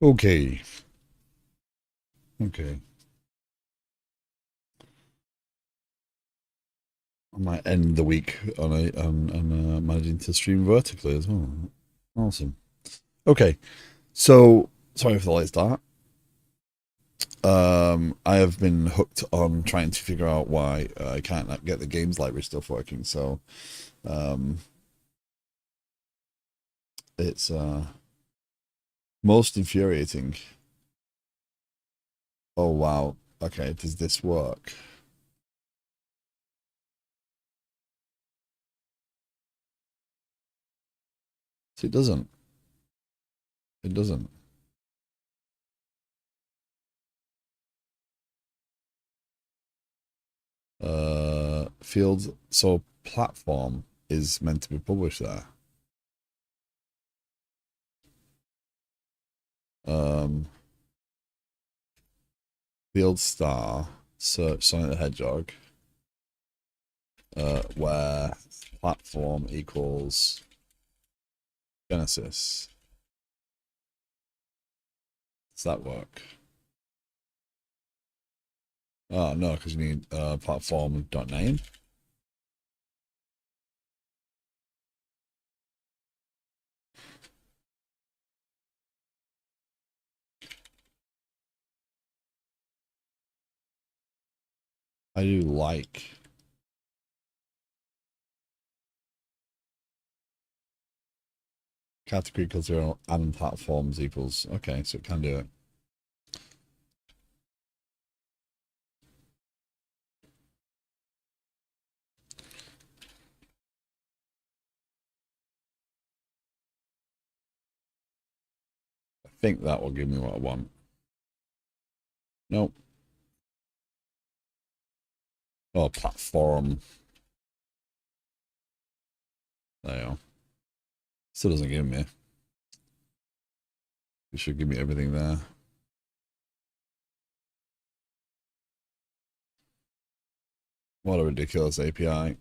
Okay. Okay. I might end the week on managing to stream vertically as well. Awesome. Okay. So sorry for the late start. I have been hooked on trying to figure out why I can't get the games library stuff working. So um, it's most infuriating. Oh wow. Okay. Does this work? So it doesn't. It doesn't. Fields. So platform is meant to be published there. Um, Field star, search Sonic the Hedgehog, where platform equals Genesis. Does that work? Oh no, because you need platform dot name. I do like category equals zero and platforms equals. Okay, so it can do it. I think that will give me what I want. Nope. Oh, platform. There you go. Still doesn't give me. It should give me everything there. What a ridiculous API.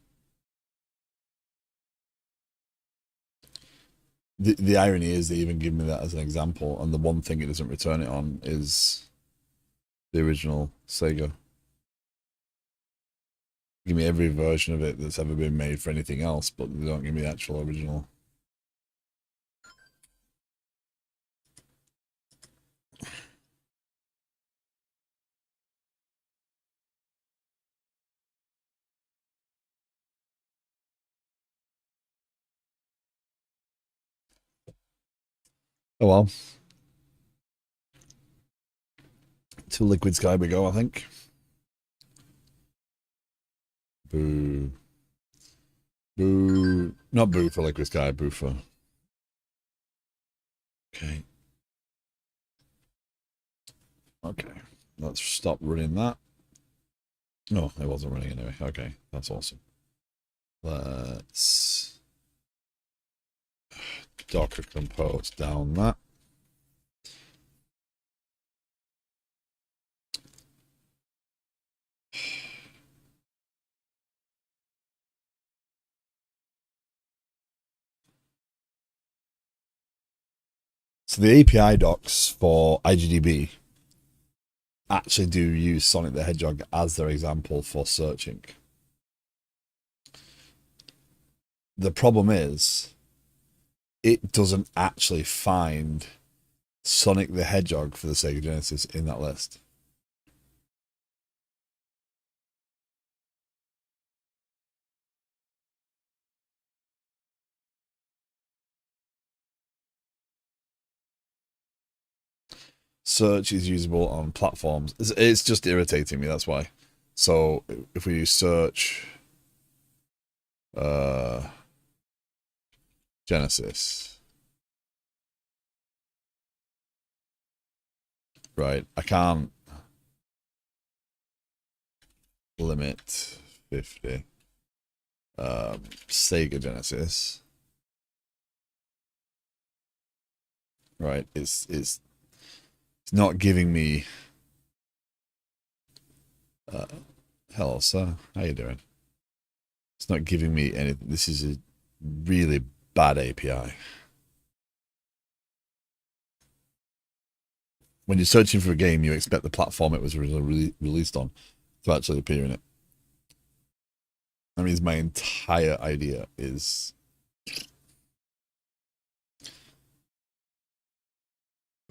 The irony is they even give me that as an example, and the one thing it doesn't return it on is the original Saga. Give me every version of it that's ever been made for anything else, but they don't give me the actual original. Oh well. To Liquid Sky we go, I think. Boo. Boo. Not boo for Liquid Sky, boo for. Okay. Okay. Let's stop running that. No, it wasn't running anyway. Okay. That's awesome. Let's Docker compose down that. So the API docs for IGDB actually do use Sonic the Hedgehog as their example for searching. The problem is it doesn't actually find Sonic the Hedgehog for the Sega Genesis in that list. Search is usable on platforms. It's just irritating me, that's why. So if we use search uh, Genesis, right, I can't limit 50. Sega Genesis, right, it's not giving me uh, hello sir, how you doing? It's not giving me anything. This is a really bad API. when you're searching for a game, you expect the platform it was originally released on to actually appear in it. That means my entire idea is.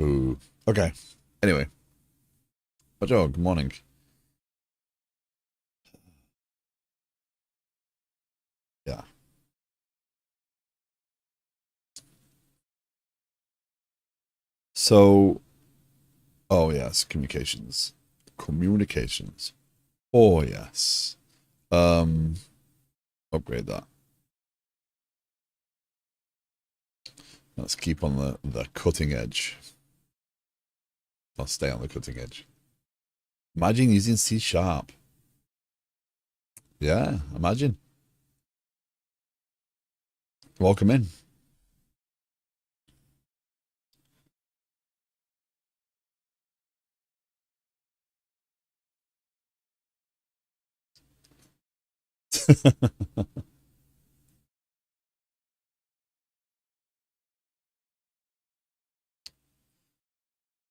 Ooh. Okay. Anyway. Joe, good morning. Yeah. So, oh yes, communications. Communications. Oh yes. Um, Upgrade that. Let's keep on the cutting edge. I'll stay on the cutting edge. Imagine using C sharp. Yeah, imagine. Welcome in.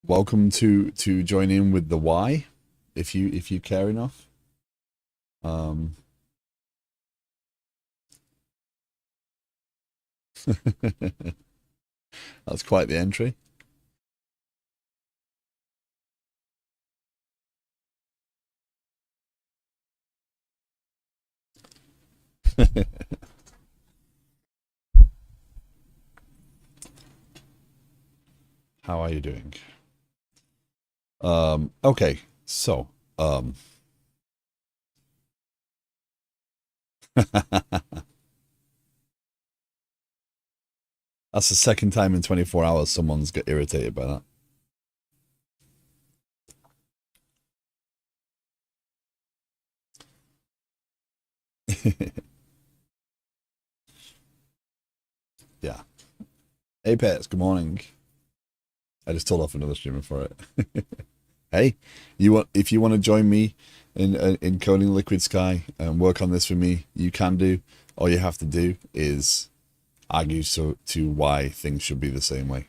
Welcome to join in with the Y, if you care enough. That's quite the entry. How are you doing? Okay, so that's the second time in 24 hours someone's got irritated by that. Yeah. Apex, good morning. I just told off another streamer for it. Hey, if you want to join me in coding Liquid Sky and work on this for me, you can do. All you have to do is argue to why things should be the same way,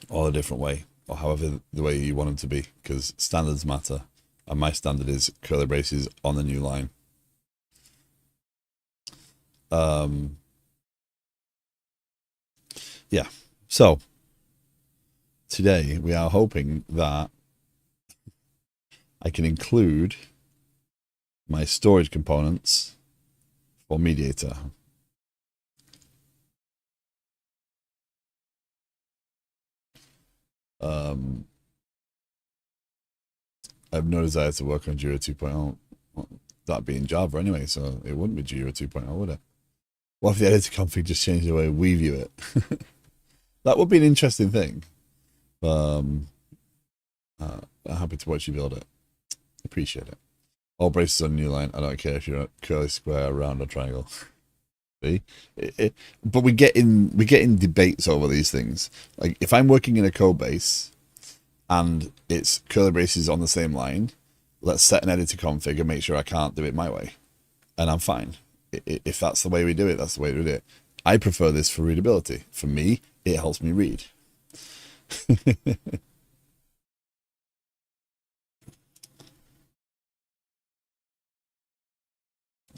or a different way, or however the way you want them to be, because standards matter, and my standard is curly braces on the new line. Yeah. So today we are hoping that I can include my storage components for Mediator. I have no desire to work on Jira 2.0. Well, that being Java anyway, so it wouldn't be Jira 2.0, would it? What if the editor config just changed the way we view it? That would be an interesting thing. I'm happy to watch you build it. Appreciate it. All braces on new line. I don't care if you're a curly, square, round, or triangle. See? But we get in debates over these things. Like if I'm working in a code base and it's curly braces on the same line, let's set an editor config and make sure I can't do it my way, and I'm fine. If that's the way we do it, that's the way we do it. I prefer this for readability. For me, it helps me read.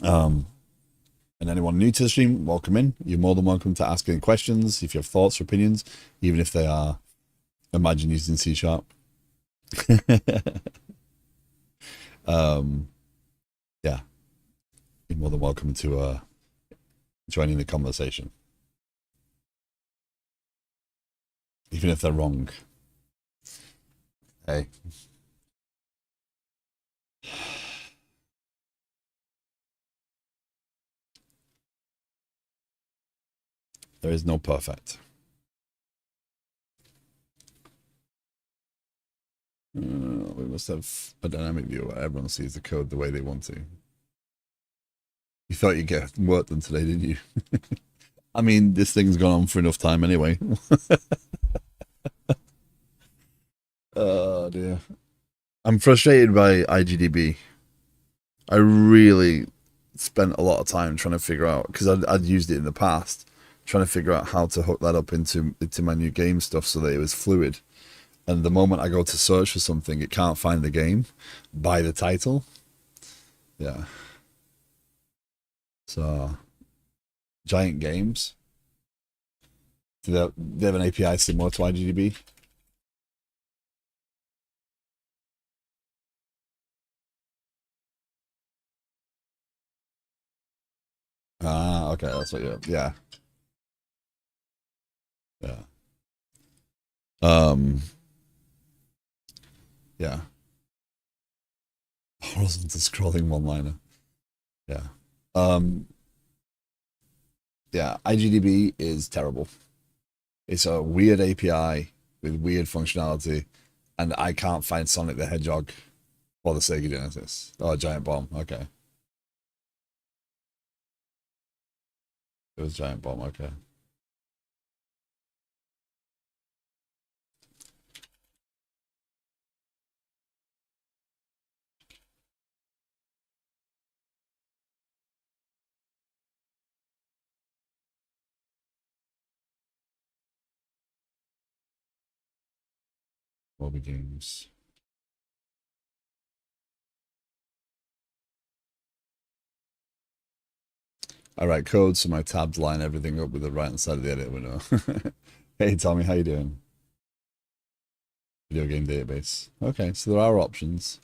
And anyone new to the stream, welcome in. You're more than welcome to ask any questions if you have thoughts or opinions, even if they are, imagine, used in C sharp. Yeah, you're more than welcome to join in the conversation, even if they're wrong. Hey. There is no perfect. We must have a dynamic view where everyone sees the code the way they want to. You thought you'd get work done today, didn't you? I mean, this thing's gone on for enough time anyway. Oh dear. I'm frustrated by IGDB. I really spent a lot of time trying to figure out, because I'd used it in the past, trying to figure out how to hook that up into my new game stuff so that it was fluid. and the moment I go to search for something, it can't find the game by the title. Yeah. So, Giant Games. Do they have an API similar to IGDB? Ah, okay, that's what you. Yeah, yeah. Um, yeah. Horizontal scrolling one-liner. Yeah. Um, yeah. IGDB is terrible. It's a weird API with weird functionality, and I can't find Sonic the Hedgehog or the Sega Genesis. Oh, Giant Bomb. Okay, it was Giant Bomb. Okay. Mobile games. I write code so my tabs line everything up with the right hand side of the edit window. Hey Tommy, how you doing? Video game database. Okay, so there are options.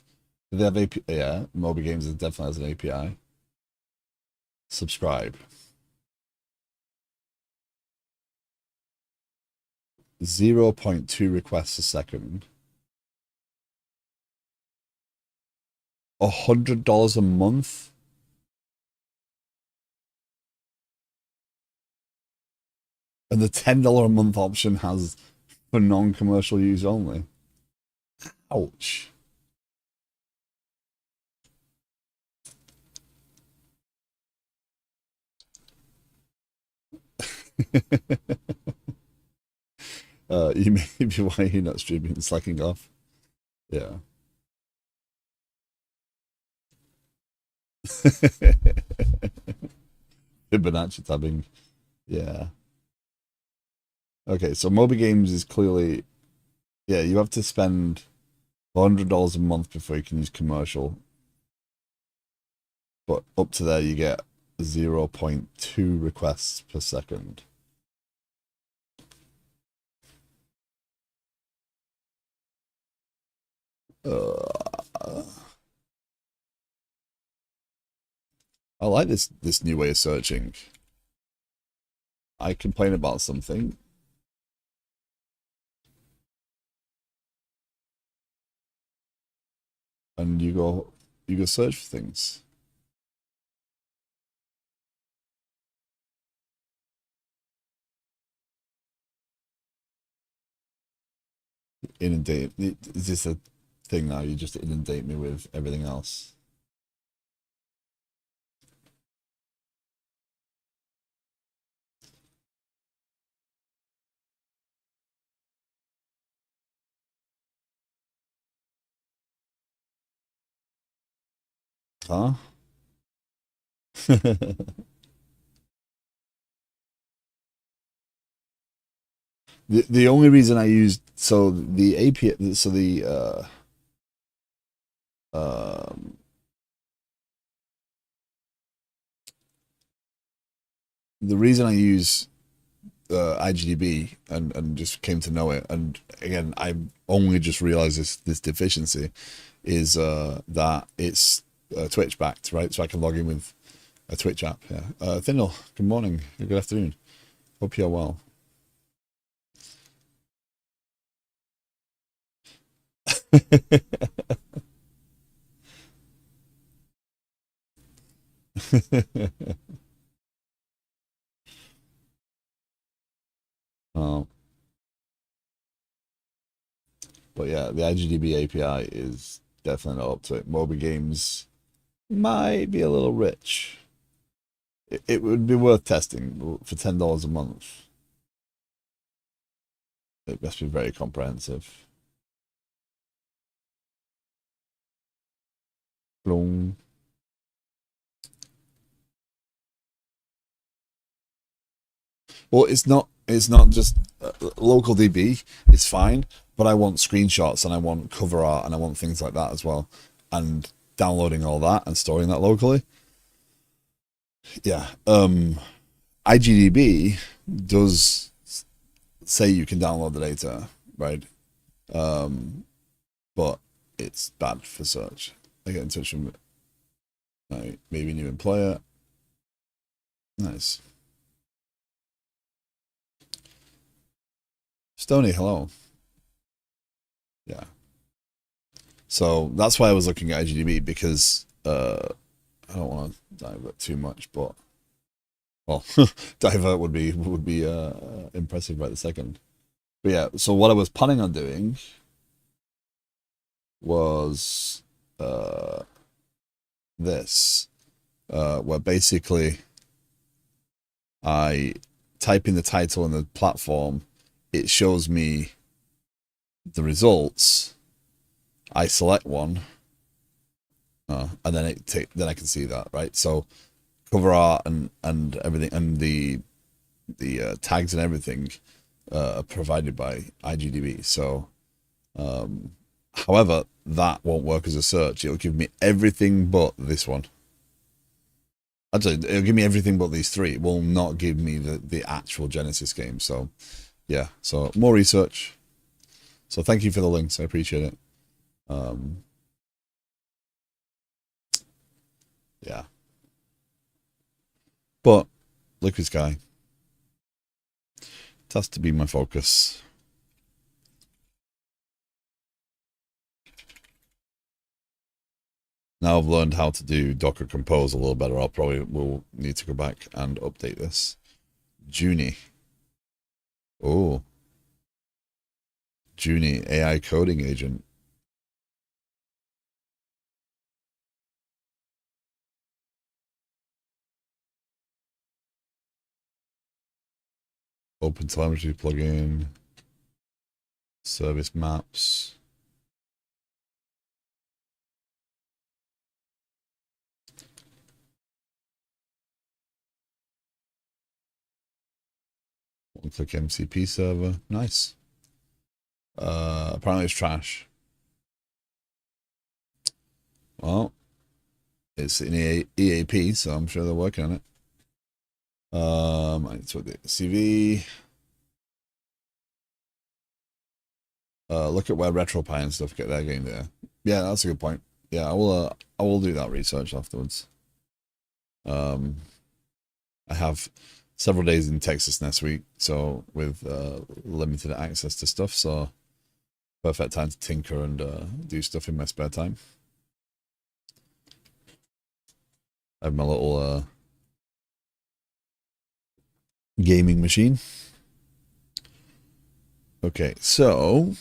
Do they have API? Yeah, mobile games definitely has an API. Subscribe. 0.2 requests a second. $100 a month. And the $10 a month option has for non-commercial use only. Ouch. You may be why you're not streaming and slacking off. Yeah. Fibonacci tabbing. Yeah. Okay, so mobile games is clearly, yeah, you have to spend $100 a month before you can use commercial. But up to there, you get 0.2 requests per second. I like this new way of searching. I complain about something, and you go search for things. Inundate. Is this a thing now? You just inundate me with everything else. Huh? The only reason I used so the API so um the reason I use IGDB and just came to know it, and again I only just realized this deficiency is that it's Twitch backed, right? So I can log in with a Twitch app. Yeah. Thinel, good morning, good afternoon. Hope you're well. Oh, but yeah, the IGDB API is definitely not up to it. Mobile games might be a little rich. It would be worth testing for $10 a month. It must be very comprehensive. Bloom. Well, it's not just local DB. It's fine, but I want screenshots and I want cover art and I want things like that as well. And downloading all that and storing that locally. Yeah. IGDB does say you can download the data, right? But it's bad for search. I get in touch with maybe new employer. Nice. Stony, hello. Yeah. So that's why I was looking at IGDB because I don't want to divert too much, but well, divert would be impressive right the second. But yeah, so what I was planning on doing was this, where basically I type in the title and the platform, it shows me the results. I select one, and then then I can see that, right? So cover art and everything and the tags and everything are provided by IGDB. So, however, that won't work as a search. It'll give me everything but this one. Actually, it'll give me everything but these three. It will not give me the actual Genesis game. So, yeah. So more research. So thank you for the links. I appreciate it. Yeah. But Liquid Sky, it has to be my focus. Now I've learned how to do Docker Compose a little better. I'll probably will need to go back and update this. Junie. Oh. Junie, AI coding agent. Open telemetry plugin. Service maps. One-click MCP server. Nice. Apparently it's trash. Well, it's an EAP, so I'm sure they're working on it. I need to update the CV. Look at where RetroPie and stuff get their game there. Yeah, that's a good point. Yeah, I will do that research afterwards. I have several days in Texas next week, so with limited access to stuff, so perfect time to tinker and do stuff in my spare time. I have my little gaming machine. Okay, so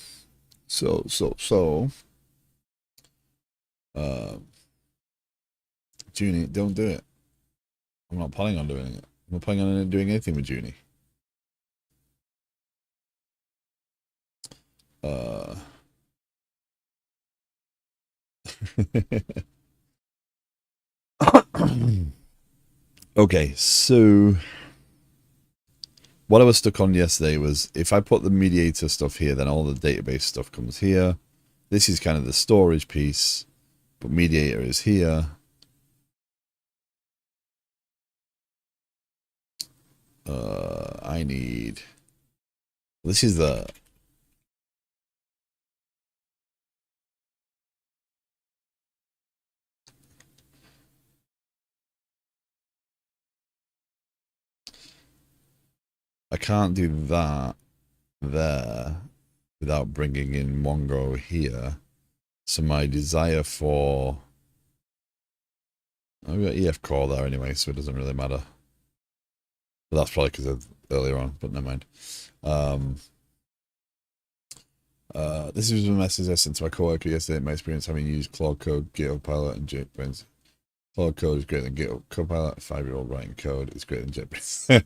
Junie, don't do it. I'm not planning on doing it. I'm not planning on doing anything with Junie. Okay, so what I was stuck on yesterday was if I put the mediator stuff here, then all the database stuff comes here. This is kind of the storage piece, but mediator is here. I need, this is the, I can't do that there without bringing in Mongo here. So my desire for, I've got EF core there anyway, so it doesn't really matter. But that's probably because of earlier on, but never mind. This is a message I sent to my coworker yesterday. My experience having used Claude Code, GitHub Pilot, and JetBrains. Claude Code is greater than GitHub Copilot. A 5-year-old writing code is greater than JetBrains.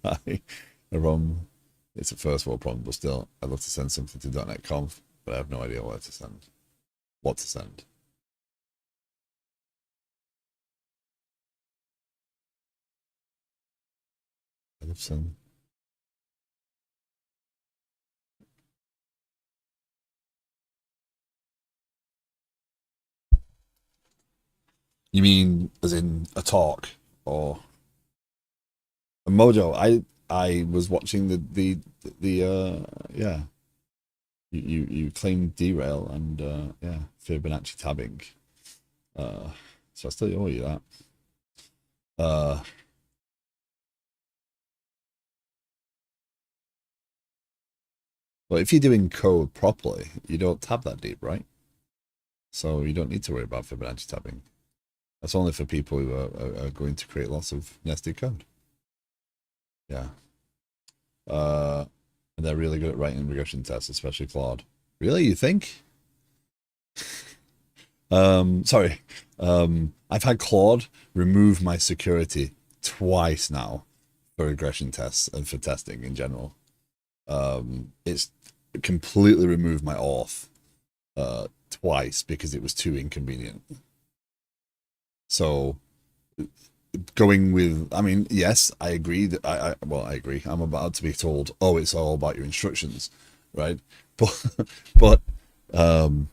It's a first world problem, but still, I'd love to send something to .NET Conf, but I have no idea what to send. What to send. I love send. You mean as in a talk or a Mojo? I was watching the yeah. You claimed derail and yeah, Fibonacci tabbing. So I still owe you that. Uh, but if you're doing code properly, you don't tab that deep, right? So you don't need to worry about Fibonacci tabbing. That's only for people who are going to create lots of nested code. Yeah. And they're really good at writing regression tests, especially Claude. Really, you think? Sorry. I've had Claude remove my security twice now for regression tests and for testing in general. It's completely removed my auth twice because it was too inconvenient. So going with, I mean, yes, I agree that I agree. I'm about to be told, oh, it's all about your instructions, right? But but um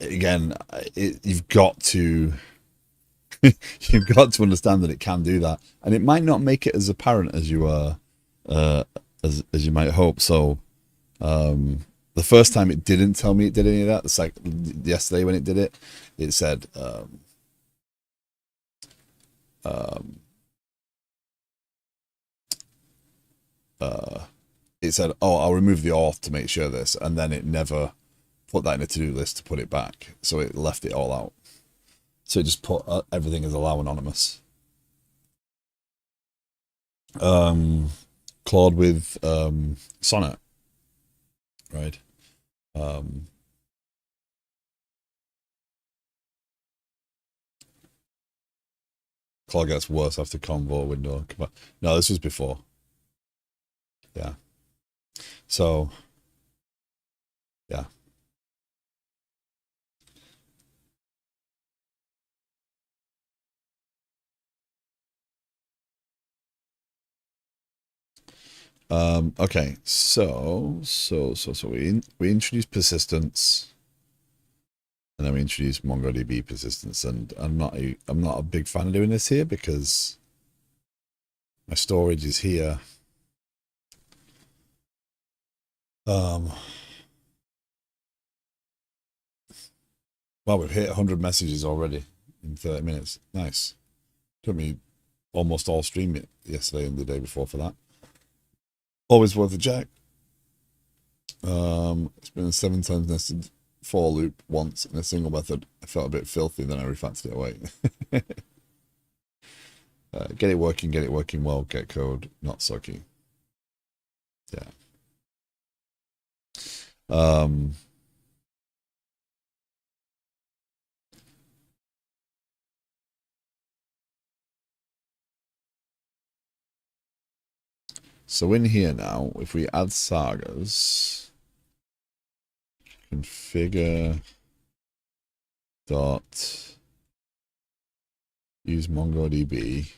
again, you've got to you've got to understand that it can do that, and it might not make it as apparent as you uh as you might hope. So the first time it didn't tell me it did any of that. It's like yesterday when it did it, it said um, uh, it said, "Oh, I'll remove the auth to make sure this," and then it never put that in a to-do list to put it back. So it left it all out. So it just put everything as allow anonymous. Um, Claude with Sonnet, right? Um, Claude gets worse after Convo window. No, this was before. Yeah. So yeah. Okay, so we introduced persistence, and then we introduced MongoDB persistence, and I'm not a big fan of doing this here because my storage is here. Um, well, we've hit 100 messages already in 30 minutes. Nice. Took me almost all stream it yesterday and the day before for that. Always worth a check. It's been a 7 times nested for loop once in a single method. I felt a bit filthy, then I refactored it away. Get it working well, get code, not sucky. Yeah. Um, so in here now, if we add sagas, configure dot use MongoDB.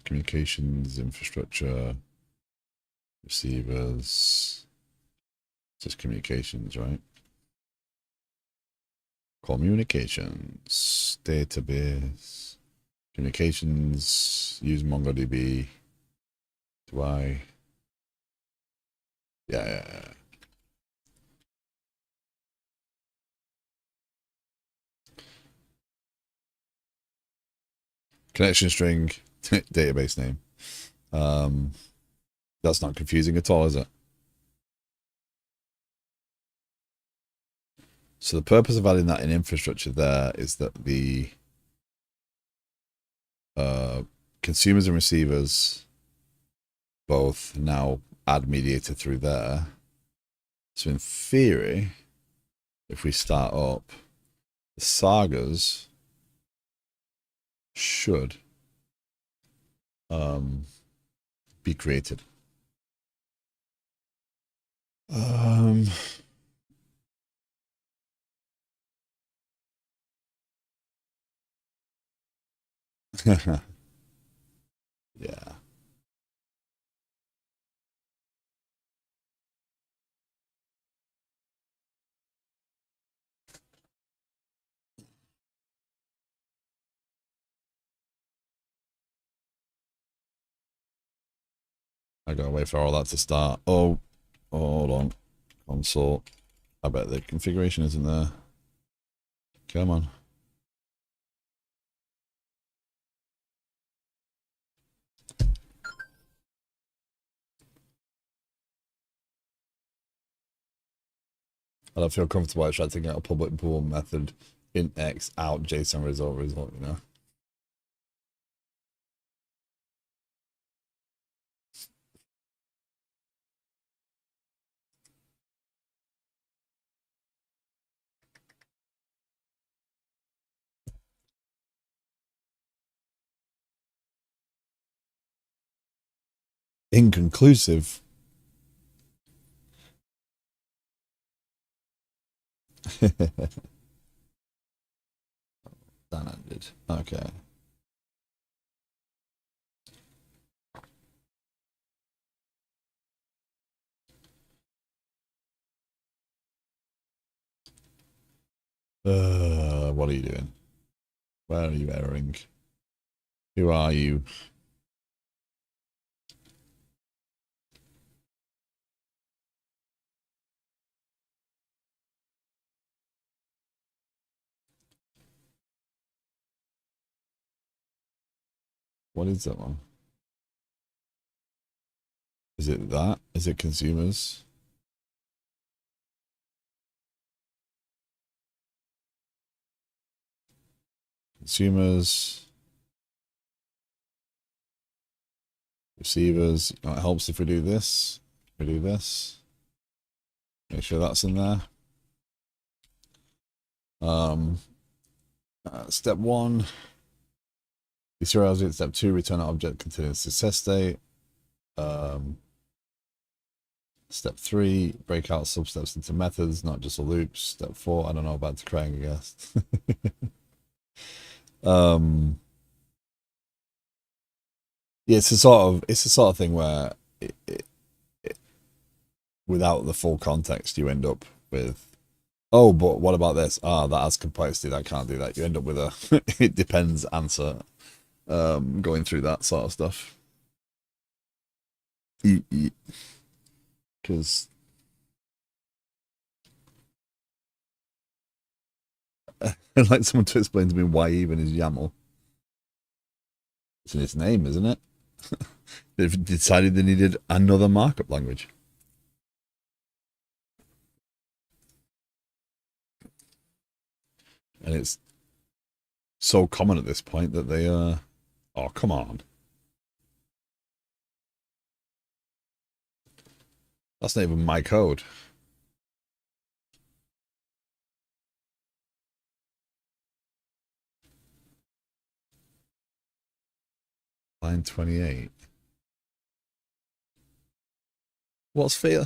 Communications infrastructure, receivers, just communications, right? Communications, database, communications, use MongoDB. Do I? Yeah. Connection string, database name. That's not confusing at all, is it? So the purpose of adding that in infrastructure there is that the consumers and receivers both now add mediator through there. So in theory, if we start up, the sagas should be created. Yeah. I gotta wait for all that to start. Oh, hold on. Console. I bet the configuration isn't there. Come on. I don't feel comfortable extracting out a public pool method in X out JSON result, you know. Inconclusive. That ended. Okay. What are you doing? Where are you erroring? Who are you? What is that one? Is it that? Is it consumers? Consumers, receivers. It helps if we do this. We do this. Make sure that's in there. Step 1. Serialize it. Step 2. Return an object containing success state. Step 3. Break out substeps into methods, not just loops. Step 4. I don't know about decrying, I guess. Yeah, it's a sort of thing where without the full context, you end up with, oh, but what about this? Ah, that has complexity. That can't do that. You end up with a it depends answer. Going through that sort of stuff. Because I'd like someone to explain to me why even is YAML. It's in its name, isn't it? They've decided they needed another markup language. And it's so common at this point that they oh, come on. That's not even my code. Line 28. What's fail?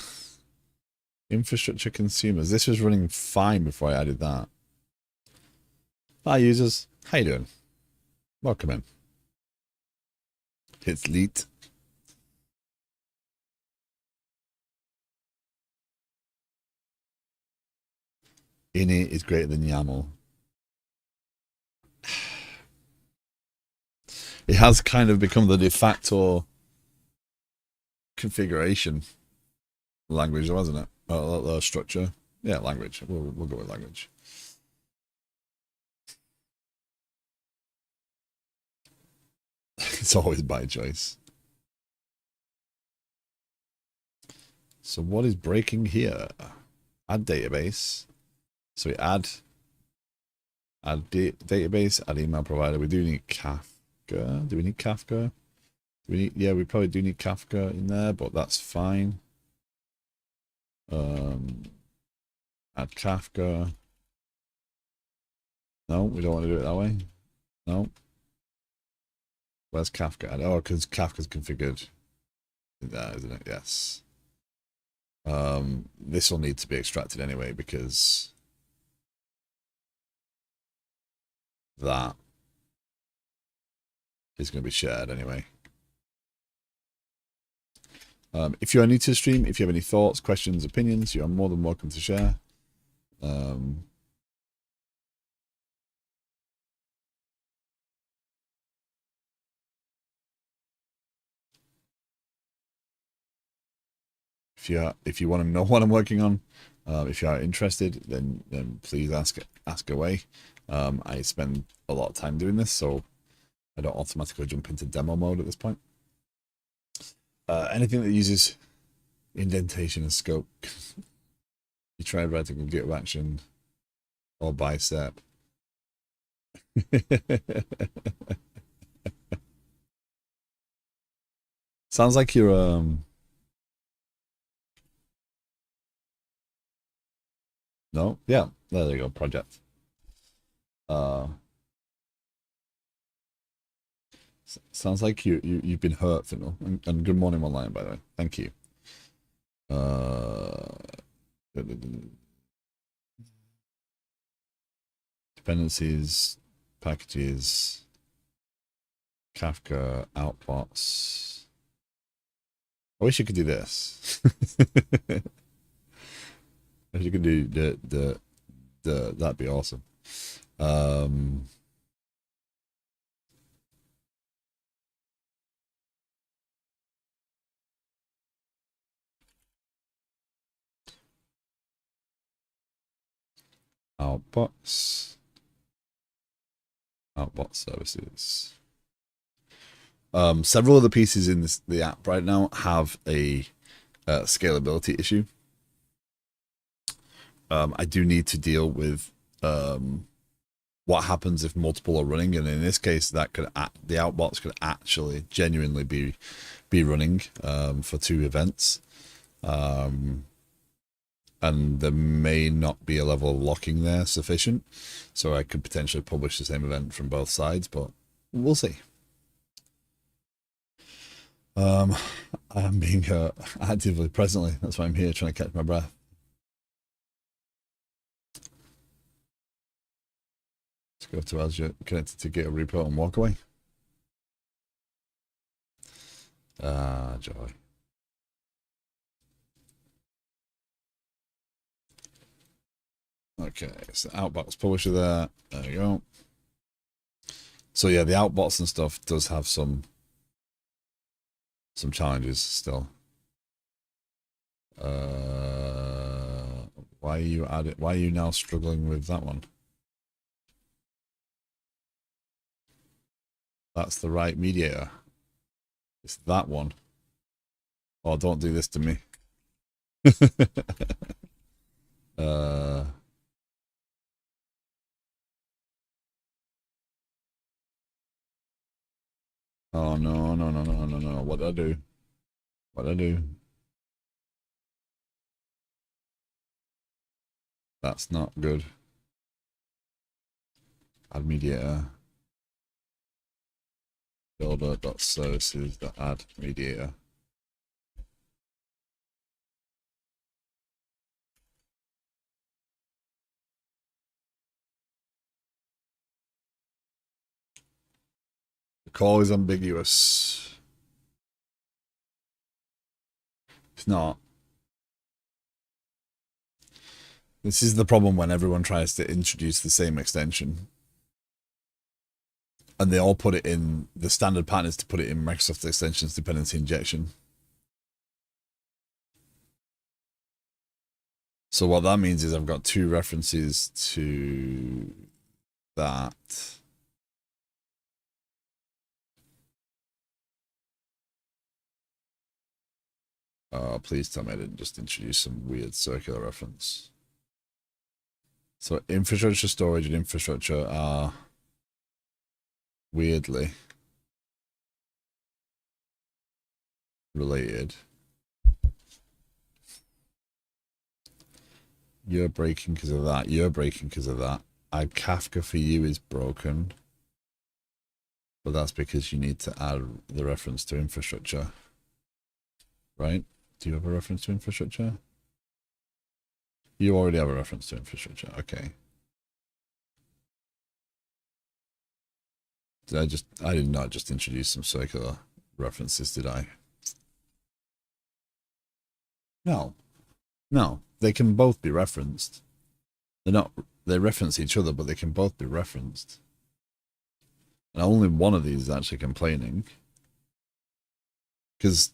Infrastructure consumers. This was running fine before I added that. Hi users. How you doing? Welcome in. It's Leet. Ini is greater than YAML. It has kind of become the de facto configuration language, wasn't it? Structure. Yeah, language. We'll go with language. It's always by choice. So what is breaking here? Add database. So we add database, add email provider. We do need Kafka. Do we need Kafka? Yeah, we probably do need Kafka in there, but that's fine. Add Kafka. No, we don't want to do it that way. No. Where's Kafka? Oh, because Kafka's configured there, isn't it? Yes. This will need to be extracted anyway because that is going to be shared anyway. If you are new to the stream, if you have any thoughts, questions, opinions, you are more than welcome to share. If you want to know what I'm working on, if you are interested, then please ask away. I spend a lot of time doing this, so I don't automatically jump into demo mode at this point. Anything that uses indentation and scope. You try writing a GitHub action or bicep. Sounds like you're no, yeah, there you go, project. Sounds like you've been hurt, Final. And good morning online, by the way. Thank you. Dependencies, packages, Kafka, outbots. I wish you could do this. I wish you could do the that'd be awesome. Outbots, outbot services. Several of the pieces in the app right now have a scalability issue. I do need to deal with what happens if multiple are running, and in this case, that could the outbots could actually genuinely be running for 2 events, and there may not be a level of locking there sufficient, so I could potentially publish the same event from both sides, but we'll see. I'm being actively presently. That's why I'm here trying to catch my breath. Let's go to Azure, connected to GitHub repo and walk away. Joy. Okay, so outbox publisher there. There we go. So yeah, the outbots and stuff does have some challenges still. Why are you now struggling with that one? That's the right mediator. It's that one. Oh, don't do this to me. Oh no, no, no, no, no, no. What did I do? What did I do? That's not good. Add mediator. Builder.services.add mediator. The call is ambiguous. It's not. This is the problem when everyone tries to introduce the same extension. And they all put it in, the standard pattern is to put it in Microsoft Extensions Dependency Injection. So what that means is I've got 2 references to that. Oh, please tell me I didn't just introduce some weird circular reference. So infrastructure, storage, and infrastructure are weirdly related. You're breaking because of that. You're breaking because of that. Add Kafka for you is broken. But that's because you need to add the reference to infrastructure. Right? Do you have a reference to infrastructure? You already have a reference to infrastructure. Okay. I did not just introduce some circular references, did I? No. No. They can both be referenced. They reference each other, but they can both be referenced. And only one of these is actually complaining. Because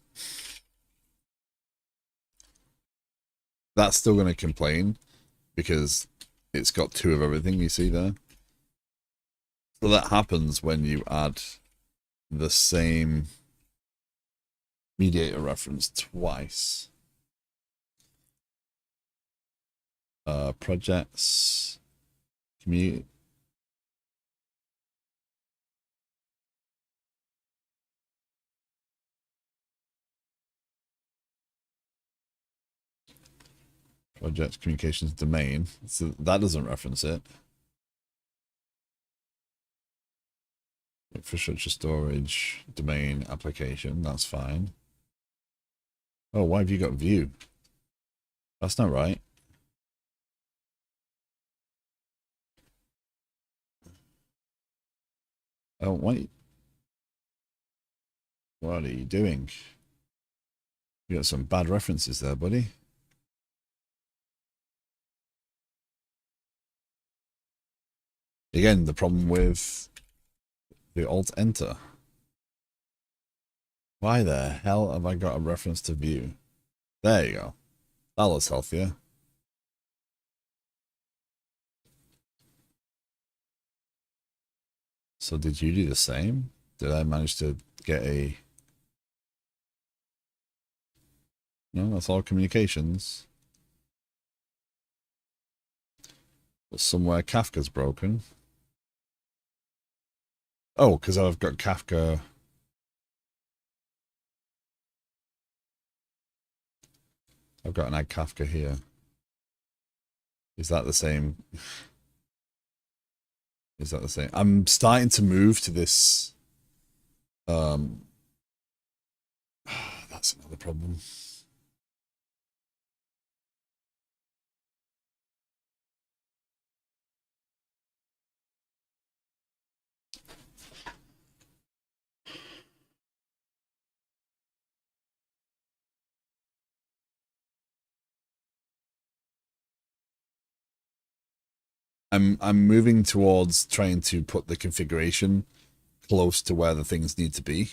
that's still going to complain because it's got 2 of everything, you see there. So that happens when you add the same mediator reference twice. Projects, community. Project communications domain. So that doesn't reference it. Infrastructure storage domain application. That's fine. Oh, why have you got view? That's not right. Oh, wait. What are you doing? You got some bad references there, buddy. Again, the problem with the Alt-Enter. Why the hell have I got a reference to view? There you go. That looks healthier. So did you do the same? Did I manage to get a... No, that's all communications. But somewhere Kafka's broken. Oh, because I've got Kafka... I've got an add Kafka here. Is that the same? Is that the same? I'm starting to move to this. That's another problem. I'm moving towards trying to put the configuration close to where the things need to be,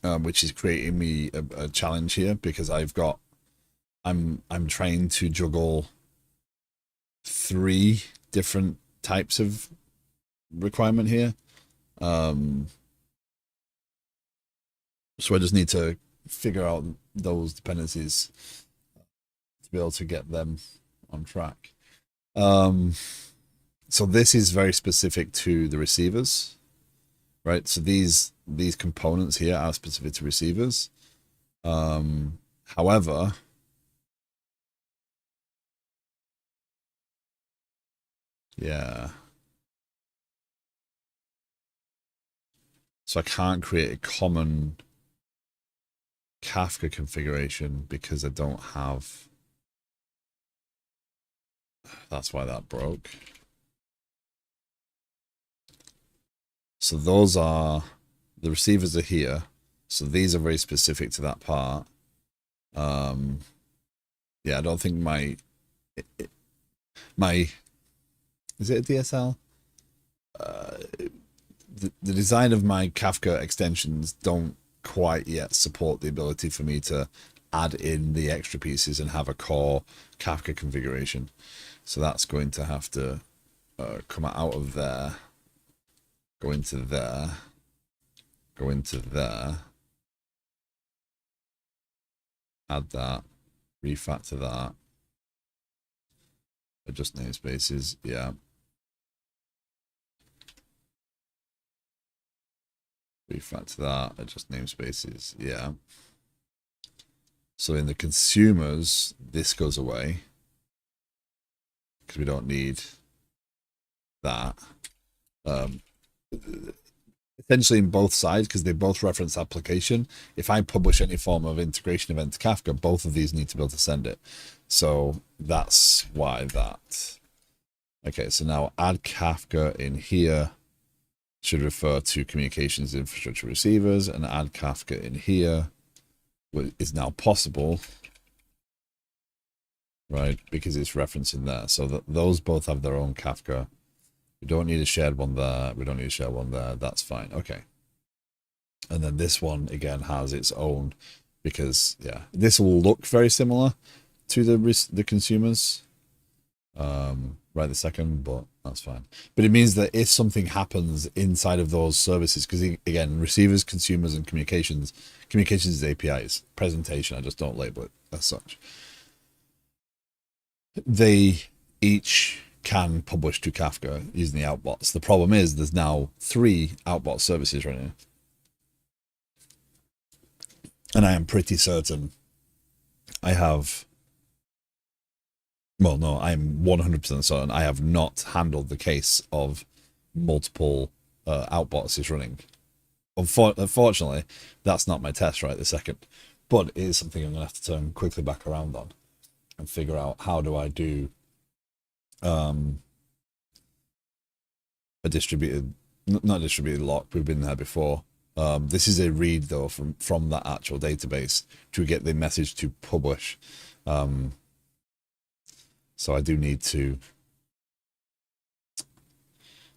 which is creating me a challenge here because I'm trying to juggle 3 different types of requirement here. So I just need to figure out those dependencies to be able to get them on track. So this is very specific to the receivers, right? So these components here are specific to receivers. However, yeah. So I can't create a common Kafka configuration because I don't have... That's why that broke. So those are... The receivers are here. So these are very specific to that part. Yeah, I don't think my... Is it a DSL? The design of my Kafka extensions don't quite yet support the ability for me to add in the extra pieces and have a core Kafka configuration. So that's going to have to come out of there, go into there, go into there, add that, refactor that, adjust namespaces, yeah. Refactor that, adjust namespaces, yeah. So in the consumers, this goes away because we don't need that. Essentially in both sides, because they both reference application, if I publish any form of integration event to Kafka, both of these need to be able to send it. So that's why that. Okay, so now add Kafka in here. should refer to communications infrastructure receivers, and add Kafka in here is now possible, right? Because it's referencing there. So that those both have their own Kafka. We don't need a shared one there. We don't need a shared one there. That's fine. Okay. And then this one again has its own, because yeah, this will look very similar to the consumers right this second, but that's fine. But it means that if something happens inside of those services, because again, receivers, consumers, and communications is APIs. Presentation, I just don't label it as such. They each can publish to Kafka using the outbots. The problem is there's now 3 outbot services running. And I am pretty certain I have, well, no, I'm 100% certain I have not handled the case of multiple outbots is running. Unfortunately, that's not my test right this second, but it is something I'm going to have to turn quickly back around on and figure out how do I do a distributed, not distributed lock. We've been there before. This is a read though from that actual database to get the message to publish. So I do need to,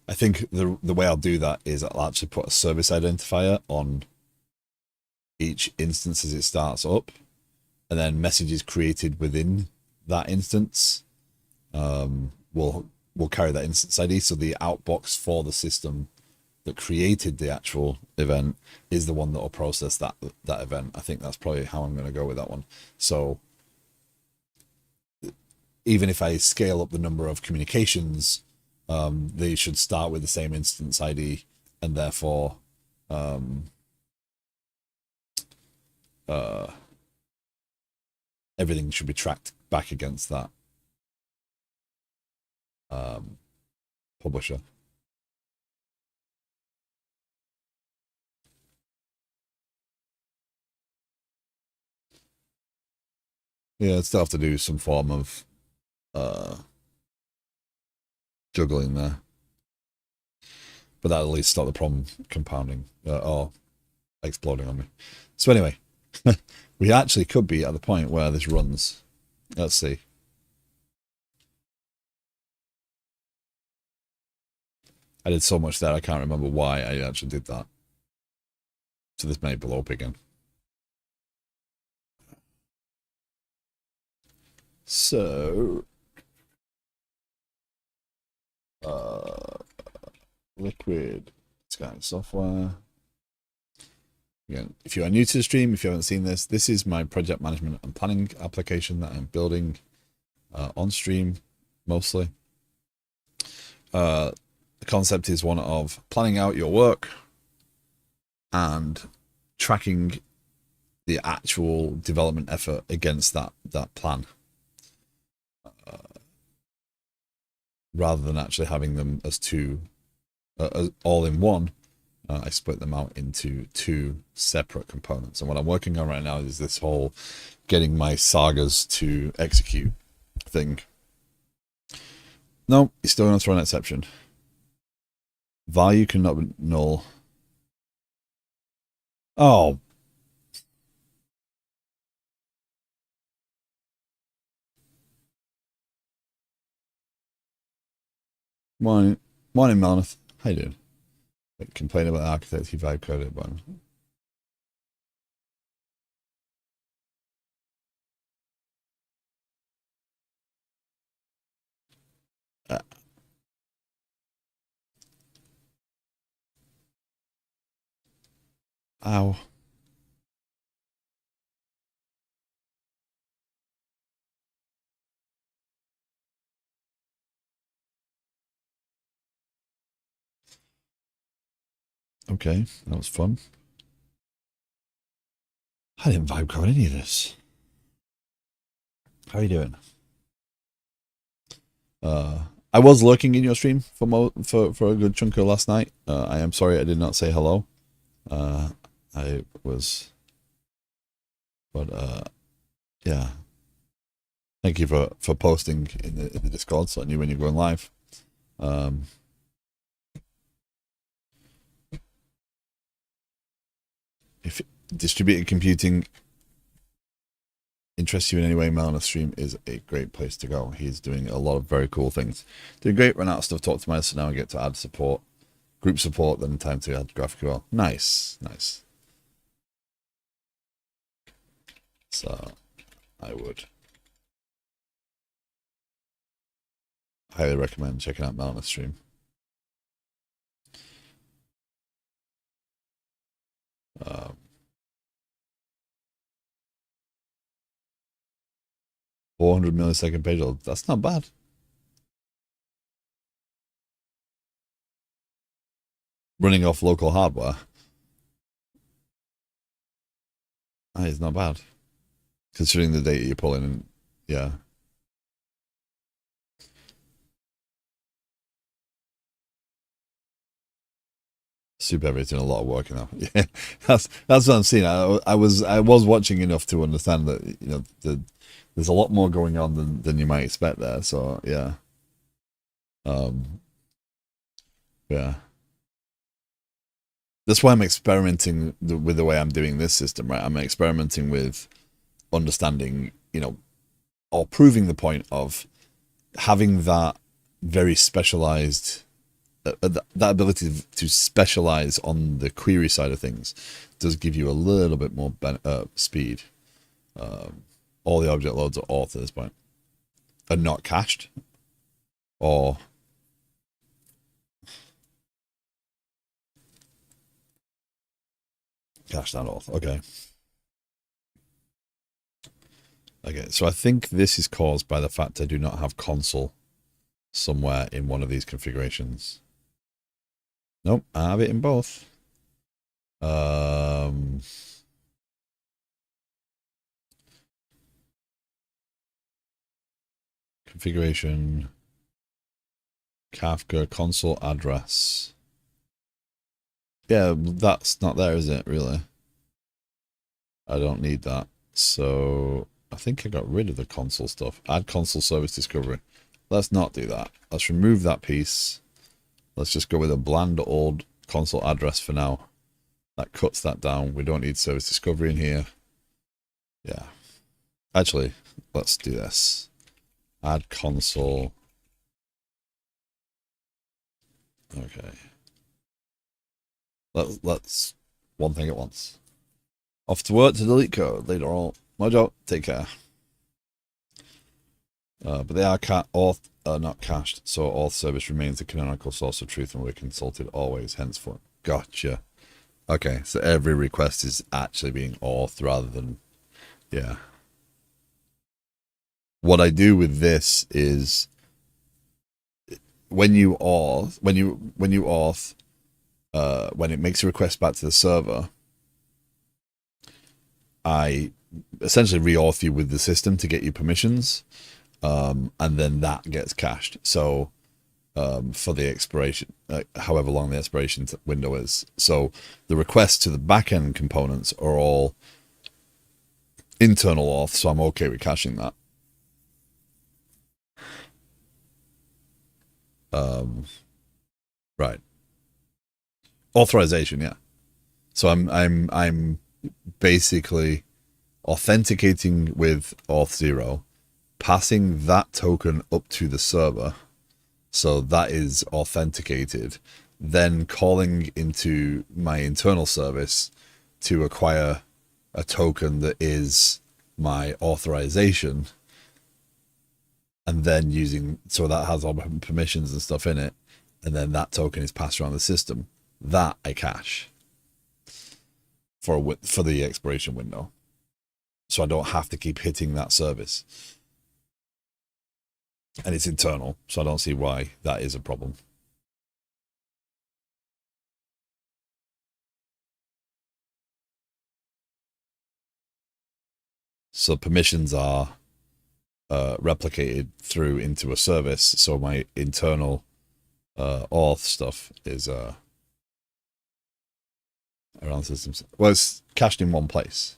I think the way I'll do that is I'll actually put a service identifier on each instance as it starts up, and then messages created within that instance will carry that instance ID. So the outbox for the system that created the actual event is the one that will process that event. I think that's probably how I'm going to go with that one. So even if I scale up the number of communications, they should start with the same instance ID, and therefore everything should be tracked back against that publisher. Yeah, I'd still have to do some form of juggling there, but that'll at least stop the problem compounding or exploding on me. So anyway, we actually could be at the point where this runs. Let's see. I did so much there, I can't remember why I actually did that. So this may blow up again. So liquid scanning software. Again, if you are new to the stream, if you haven't seen this, this is my project management and planning application that I'm building on stream mostly. The concept is one of planning out your work and tracking the actual development effort against that plan, rather than actually having them as two all in one. I split them out into 2 separate components, and what I'm working on right now is this whole getting my sagas to execute thing. No, you're still going to throw an exception. Value cannot be null. Oh. Morning, Melnith. How you doing? Complain about the architect, he vibe coded one. Ow. Okay, that was fun. I didn't vibe code any of this. How are you doing? I was lurking in your stream for a good chunk of last night. I am sorry I did not say hello. I was, but yeah. Thank you for posting in the Discord, so I knew when you're going live. If distributed computing interests you in any way, Melon Stream is a great place to go. He's doing a lot of very cool things. Doing great, run out of stuff, talk to my, so now I get to add support, group support, then time to add GraphQL. Nice, nice. So I would highly recommend checking out Melon Stream. Um, 400 millisecond page load. That's not bad. Running off local hardware. That is not bad. Considering the data you're pulling in. Yeah. Super Heavy doing a lot of work now. Yeah, that's what I'm seeing. I was watching enough to understand that, you know, there's a lot more going on than you might expect there. So yeah, yeah. That's why I'm experimenting with the way I'm doing this system. Right, I'm experimenting with understanding, you know, or proving the point of having that very specialized that ability to specialize on the query side of things does give you a little bit more speed. All the object loads are auth at this point are not cached, or cached and auth. Okay, so I think this is caused by the fact I do not have console somewhere in one of these configurations. Nope, I have it in both. Configuration, Kafka console address. Yeah, that's not there, is it, really? I don't need that. So I think I got rid of the console stuff. Add console service discovery. Let's not do that. Let's remove that piece. Let's just go with a bland old console address for now. That cuts that down. We don't need service discovery in here. Yeah. Actually, let's do this. Add console. Okay. Let's one thing at once. Off to work to delete code later on. Mojo, take care. But they are auth not cached, so auth service remains the canonical source of truth and we're consulted always henceforth. Gotcha. Okay, so every request is actually being auth rather than, yeah. What I do with this is when you auth, when it makes a request back to the server, I essentially re-auth you with the system to get you permissions, and then that gets cached. So for the expiration, however long the expiration window is. So the requests to the backend components are all internal auth, so I'm okay with caching that. Right. Authorization, yeah. So I'm basically authenticating with auth0, passing that token up to the server, so that is authenticated, then calling into my internal service to acquire a token that is my authorization, and then using, so that has all my permissions and stuff in it, and then that token is passed around the system. That I cache for the expiration window, so I don't have to keep hitting that service. And it's internal, so I don't see why that is a problem. So permissions are replicated through into a service, so my internal auth stuff is around systems. Well, it's cached in one place.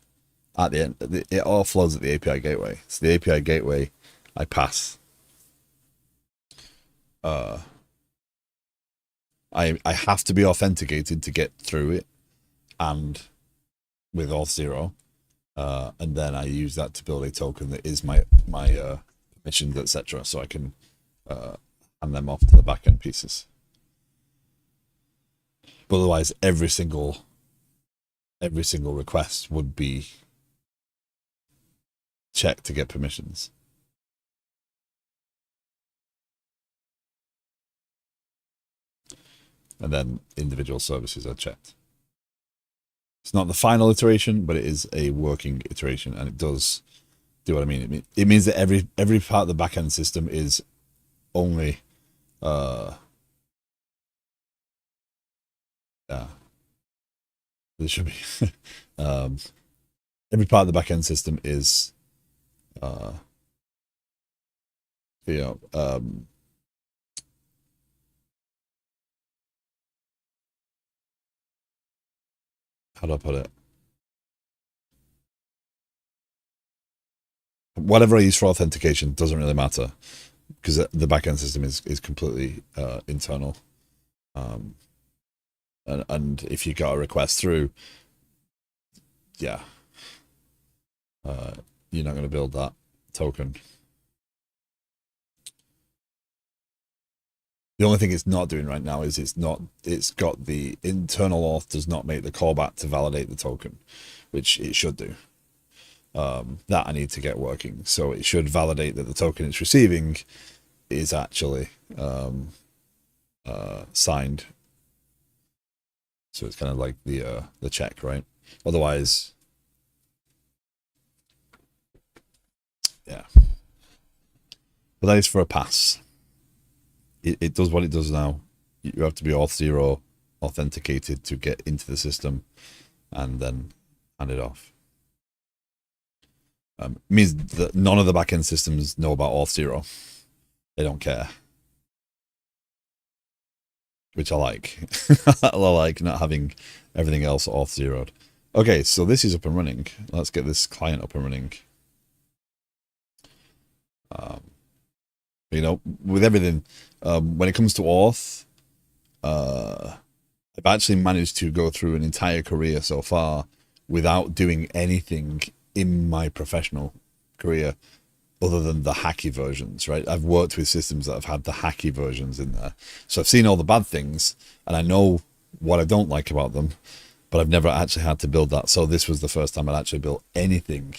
At the end, it all flows at the API gateway. So the API gateway, I pass. I have to be authenticated to get through it, and with auth0, and then I use that to build a token that is my permissions, etc. So I can hand them off to the backend pieces. But otherwise, every single request would be checked to get permissions. And then individual services are checked. It's not the final iteration, but it is a working iteration, and it does do what I mean. It means that every part of the backend system is only yeah. There should be every part of the backend system is how do I put it? Whatever I use for authentication doesn't really matter, because the backend system is completely internal. And if you got a request through, yeah, you're not going to build that token. The only thing it's not doing right now is it's got the internal auth does not make the callback to validate the token, which it should do. That I need to get working. So it should validate that the token it's receiving is actually signed. So it's kind of like the check, right? Otherwise, yeah. But that is for a pass. It does what it does now. You have to be auth0 authenticated to get into the system, and then hand it off. It means that none of the backend systems know about auth0. They don't care, which I like. I like not having everything else auth0'd. Okay, so this is up and running. Let's get this client up and running. You know, with everything, when it comes to auth, I've actually managed to go through an entire career so far without doing anything in my professional career other than the hacky versions, right? I've worked with systems that have had the hacky versions in there. So I've seen all the bad things, and I know what I don't like about them, but I've never actually had to build that. So this was the first time I'd actually built anything.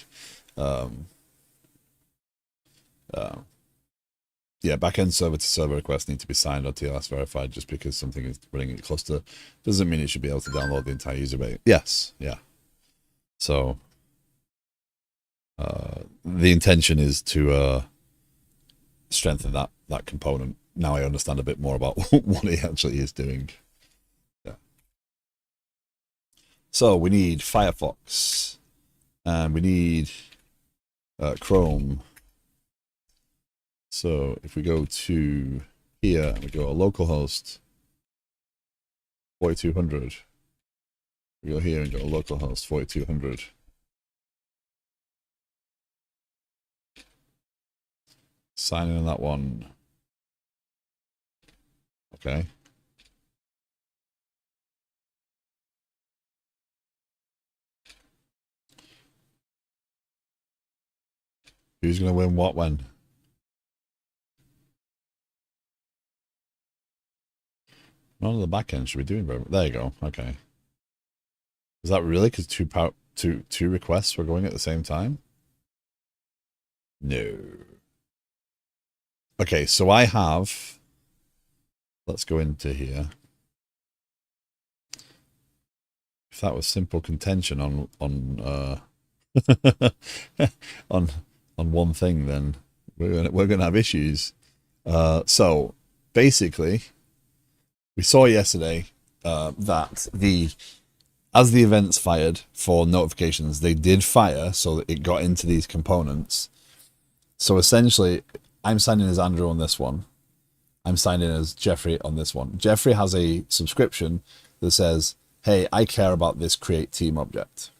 Yeah, backend server to server requests need to be signed or TLS verified. Just because something is running in cluster doesn't mean it should be able to download the entire user base. Yes, yeah. So the intention is to strengthen that component. Now I understand a bit more about what it actually is doing. Yeah. So we need Firefox, and we need Chrome. So if we go to here and we go localhost 4200, we go here and go localhost 4200. Sign in on that one. Okay. Who's going to win what when? None of the backend should be doing very. There you go. Okay. Is that really because two requests were going at the same time? No. Okay, so I have. Let's go into here. If that was simple contention on on one thing, then we're gonna have issues. So basically, we saw yesterday that as the events fired for notifications, they did fire so that it got into these components. So essentially, I'm signing as Andrew on this one. I'm signing as Jeffrey on this one. Jeffrey has a subscription that says, hey, I care about this create team object.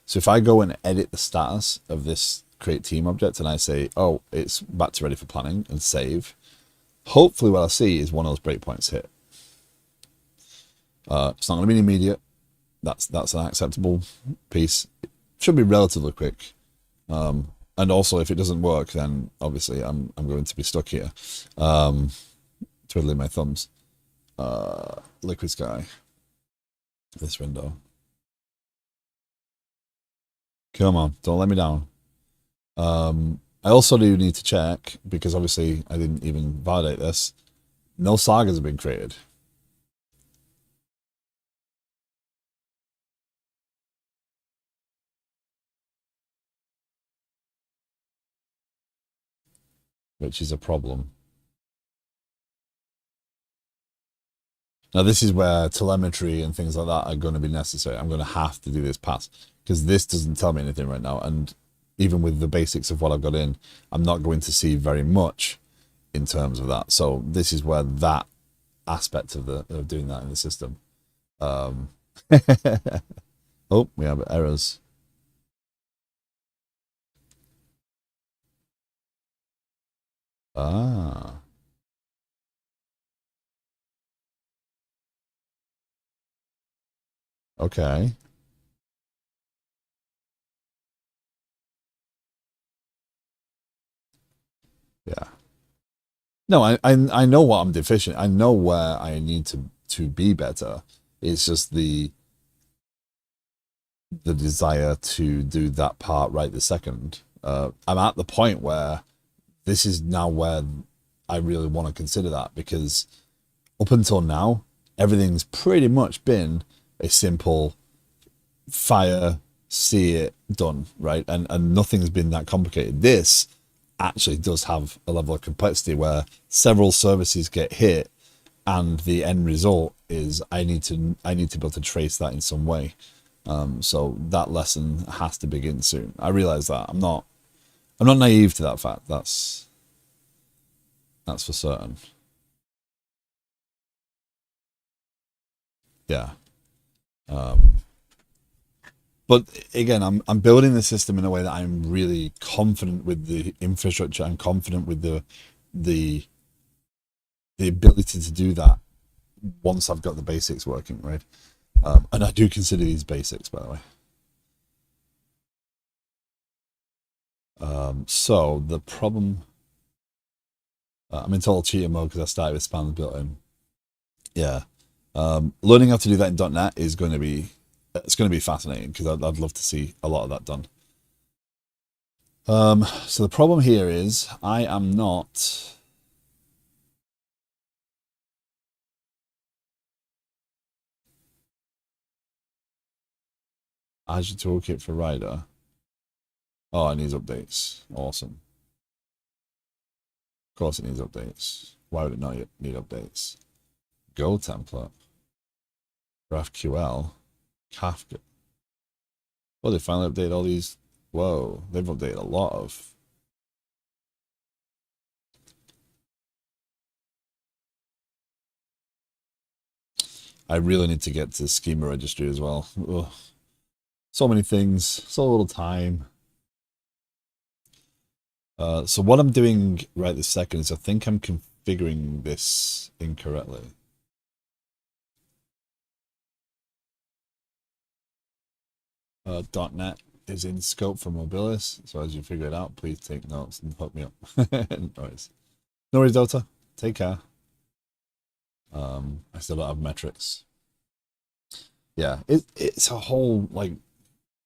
So if I go and edit the status of this create team object and I say, oh, it's back to ready for planning and save, hopefully what I see is one of those breakpoints hit. It's not going to be immediate. that's an acceptable piece. It should be relatively quick. And also, if it doesn't work, then obviously I'm going to be stuck here, twiddling my thumbs. Liquid Sky, this window. Come on, don't let me down. I also do need to check, because obviously I didn't even validate this. No sagas have been created. Which is a problem. Now, this is where telemetry and things like that are going to be necessary. I'm going to have to do this pass, because this doesn't tell me anything right now. And even with the basics of what I've got in, I'm not going to see very much in terms of that. So this is where that aspect of doing that in the system. Oh, we have errors. Ah, okay. Yeah. No, I know what I'm deficient. I know where I need to be better. It's just the desire to do that part right this second. I'm at the point where this is now where I really want to consider that, because up until now, everything's pretty much been a simple fire, see it, done, right? And nothing's been that complicated. This actually does have a level of complexity where several services get hit, and the end result is I need to be able to trace that in some way. So that lesson has to begin soon. I realize that I'm not naive to that fact. That's for certain. Yeah. But again, I'm building the system in a way that I'm really confident with the infrastructure. I'm confident with the ability to do that once I've got the basics working, right? And I do consider these basics, by the way. So the problem, I'm in total cheater mode because I started with spans built in. Yeah. Learning how to do that in .NET is going to be, it's going to be fascinating, because I'd love to see a lot of that done. So the problem here is I am not. Azure Toolkit for Rider. Oh, it needs updates. Awesome. Of course it needs updates. Why would it not need updates? Go template. GraphQL. Kafka. Oh, they finally updated all these. Whoa, they've updated a lot of. I really need to get to schema registry as well. Ugh. So many things, so little time. So what I'm doing right this second is I think I'm configuring this incorrectly. .NET is in scope for Mobilis, so as you figure it out, please take notes and hook me up. No worries. No worries, Dota. Take care. I still don't have metrics. Yeah, it's a whole, like,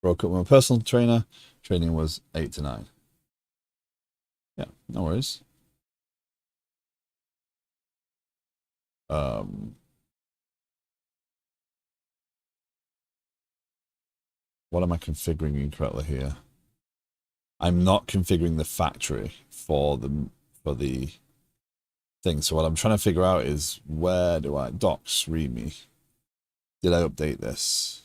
broke up with my personal trainer. Training was 8 to 9. Yeah, no worries. What am I configuring incorrectly here? I'm not configuring the factory for the thing. So what I'm trying to figure out is, where do I docs readme? Did I update this?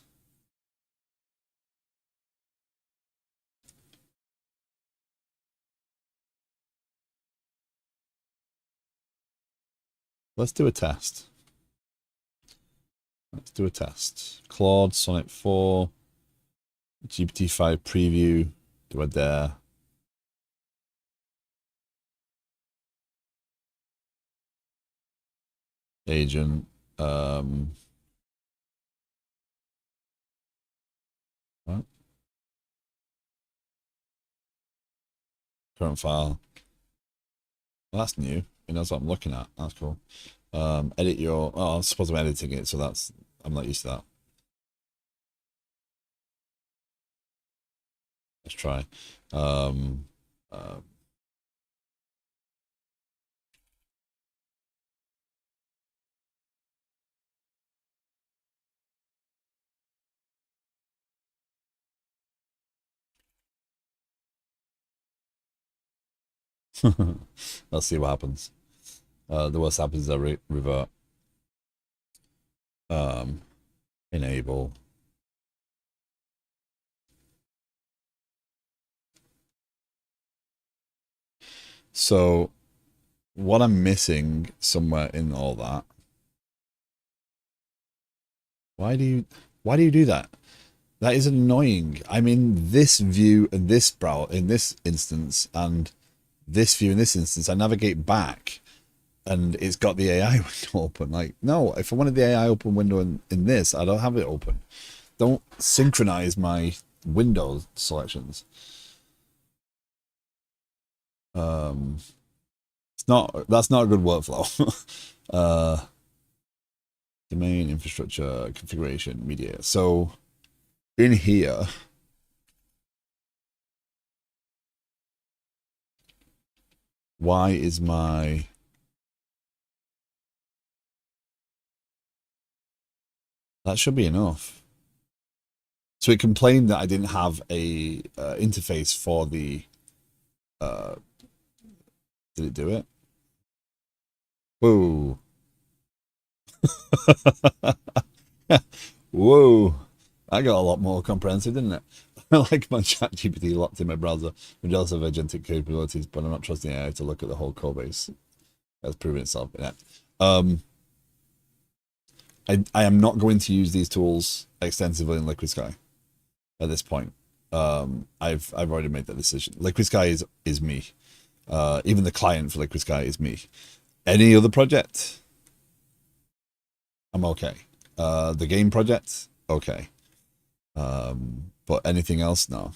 Let's do a test. Let's do a test. Claude, Sonnet 4, GPT-5 preview. Do I dare? Agent. Current file. Well, that's new. It knows what I'm looking at. That's cool. Edit your. Oh, I suppose I'm editing it, so that's. I'm not used to that. Let's try. Uh, Let's see what happens. The worst happens is I revert. Um, Enable. So, what I'm missing somewhere in all that? Why do you do that? That is annoying. I'm in this view and this browser in this instance, and this view in this instance. I navigate back, and it's got the AI window open. Like, no, if I wanted the AI open window in this, I don't have it open. Don't synchronize my window selections. That's not a good workflow. Domain, infrastructure, configuration, media. So in here, why is my that should be enough. So it complained that I didn't have a interface for the did it do it? Whoa. Whoa. I got a lot more comprehensive, didn't it? I like my chat GPT locked in my browser. I'm jealous of agentic capabilities, but I'm not trusting AI to look at the whole code base. That's proven itself inept. I am not going to use these tools extensively in Liquid Sky at this point. I've already made that decision. Liquid Sky is me. Even the client for Liquid Sky is me. Any other project, I'm okay. The game project, okay. But anything else, no.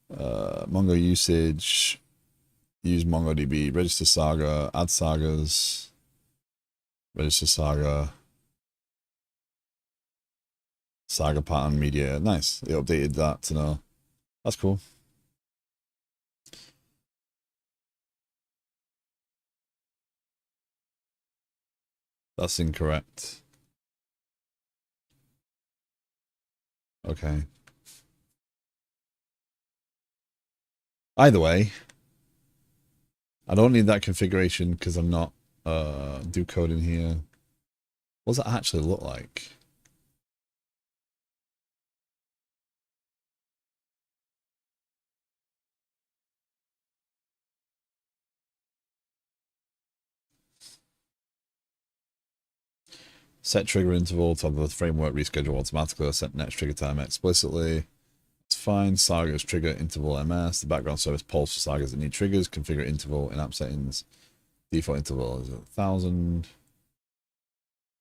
Mongo usage, use MongoDB, register Saga, add Sagas, register Saga, Saga pattern media. Nice. They updated that to know. That's cool. That's incorrect. Okay. Either way, I don't need that configuration because I'm not do code in here. What does that actually look like? Set trigger interval to have the framework reschedule automatically or set next trigger time explicitly. It's fine. Saga's trigger interval MS. The background service polls for Sagas that need triggers. Configure interval in app settings. Default interval is 1,000.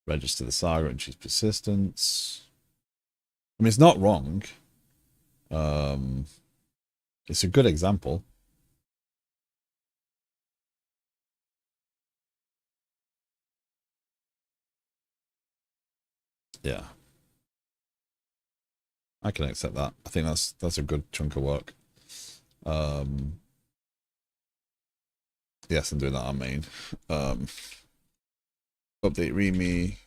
Register the Saga and choose persistence. I mean, it's not wrong. It's a good example. Yeah. I can accept that. I think that's a good chunk of work. Yes, I'm doing that on main. Update readme.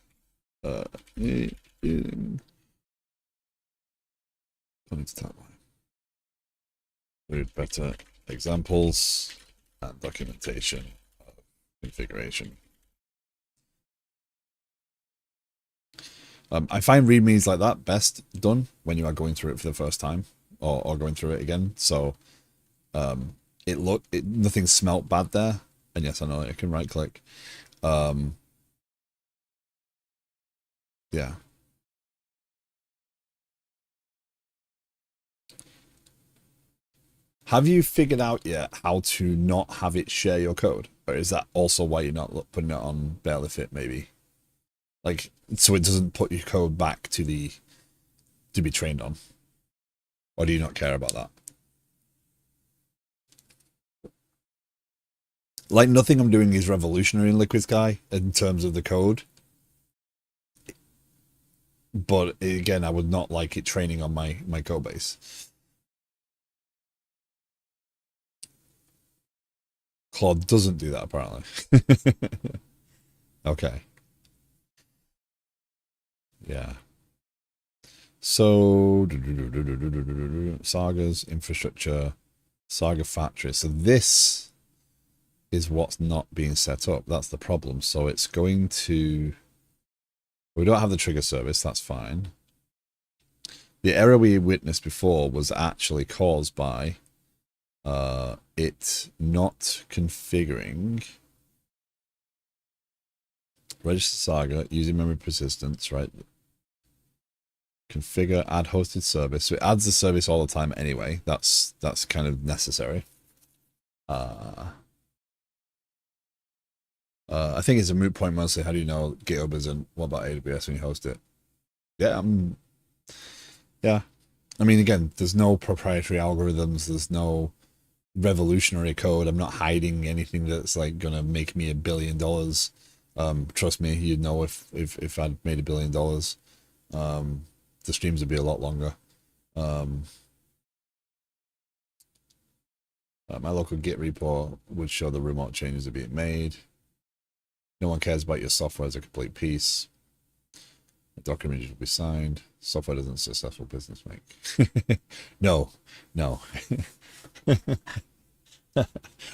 I need to tap include better examples and documentation of configuration. I find readmes like that best done when you are going through it for the first time or going through it again. So nothing smelt bad there. And yes, I know I can right click. Yeah. Have you figured out yet how to not have it share your code? Or is that also why you're not putting it on barely fit maybe? Like, so it doesn't put your code back to be trained on. Or do you not care about that? Like, nothing I'm doing is revolutionary in Liquid Sky in terms of the code. But again, I would not like it training on my code base. Claude doesn't do that, apparently. Okay. Yeah. So, Saga's infrastructure, Saga factory. So this is what's not being set up. That's the problem. So it's going to... We don't have the trigger service. That's fine. The error we witnessed before was actually caused by it not configuring register Saga using memory persistence, right? Configure add hosted service. So it adds the service all the time anyway. That's kind of necessary. I think it's a moot point mostly. How do you know GitHub isn't? What about AWS when you host it? Yeah, yeah. I mean, again, there's no proprietary algorithms. There's no revolutionary code. I'm not hiding anything that's like gonna make me $1 billion. Trust me, you'd know if I'd made $1 billion. The streams would be a lot longer. My local Git repo would show the remote changes are being made. No one cares about your software as a complete piece. The document will be signed. Software doesn't successful business make. No.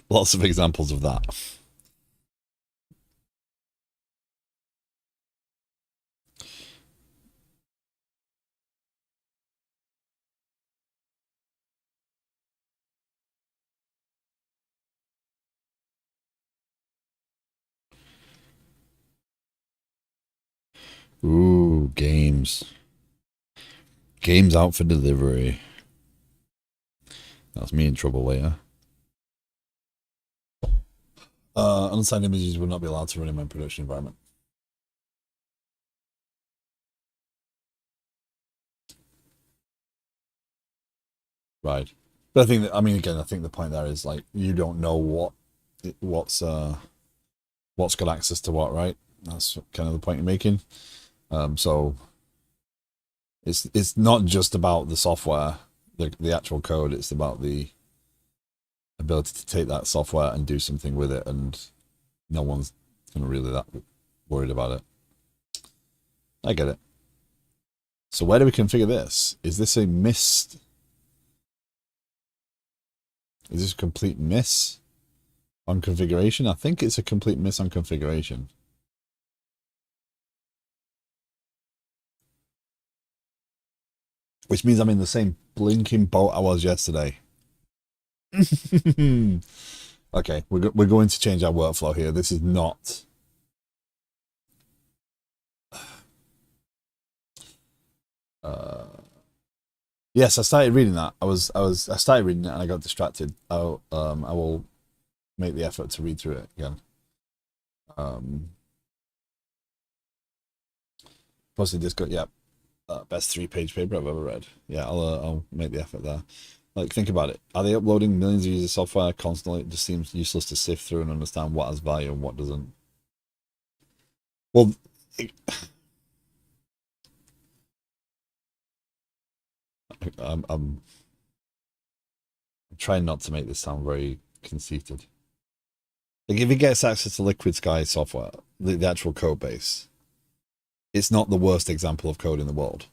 Lots of examples of that. Ooh, games. Games out for delivery. That's me in trouble later. Unsigned images will not be allowed to run in my production environment. Right. But I think that, I mean, again, I think the point there is like, you don't know what's got access to what, right? That's kind of the point you're making. So it's not just about the software, the actual code. It's about the ability to take that software and do something with it, and no one's kind of really that worried about it. I get it. So where do we configure this? Is this a miss? Is this a complete miss on configuration? I think it's a complete miss on configuration. Which means I'm in the same blinking boat I was yesterday. Okay, we're going to change our workflow here. This is not... Yes, I started reading that. I started reading it and I got distracted. I will make the effort to read through it again. Posted Discord, yeah. Best 3-page paper I've ever read. Yeah, I'll make the effort there. Like, think about it. Are they uploading millions of user software constantly? It just seems useless to sift through and understand what has value and what doesn't. Well, I'm trying not to make this sound very conceited. Like, if he gets access to Liquid Sky software, the actual code base, it's not the worst example of code in the world.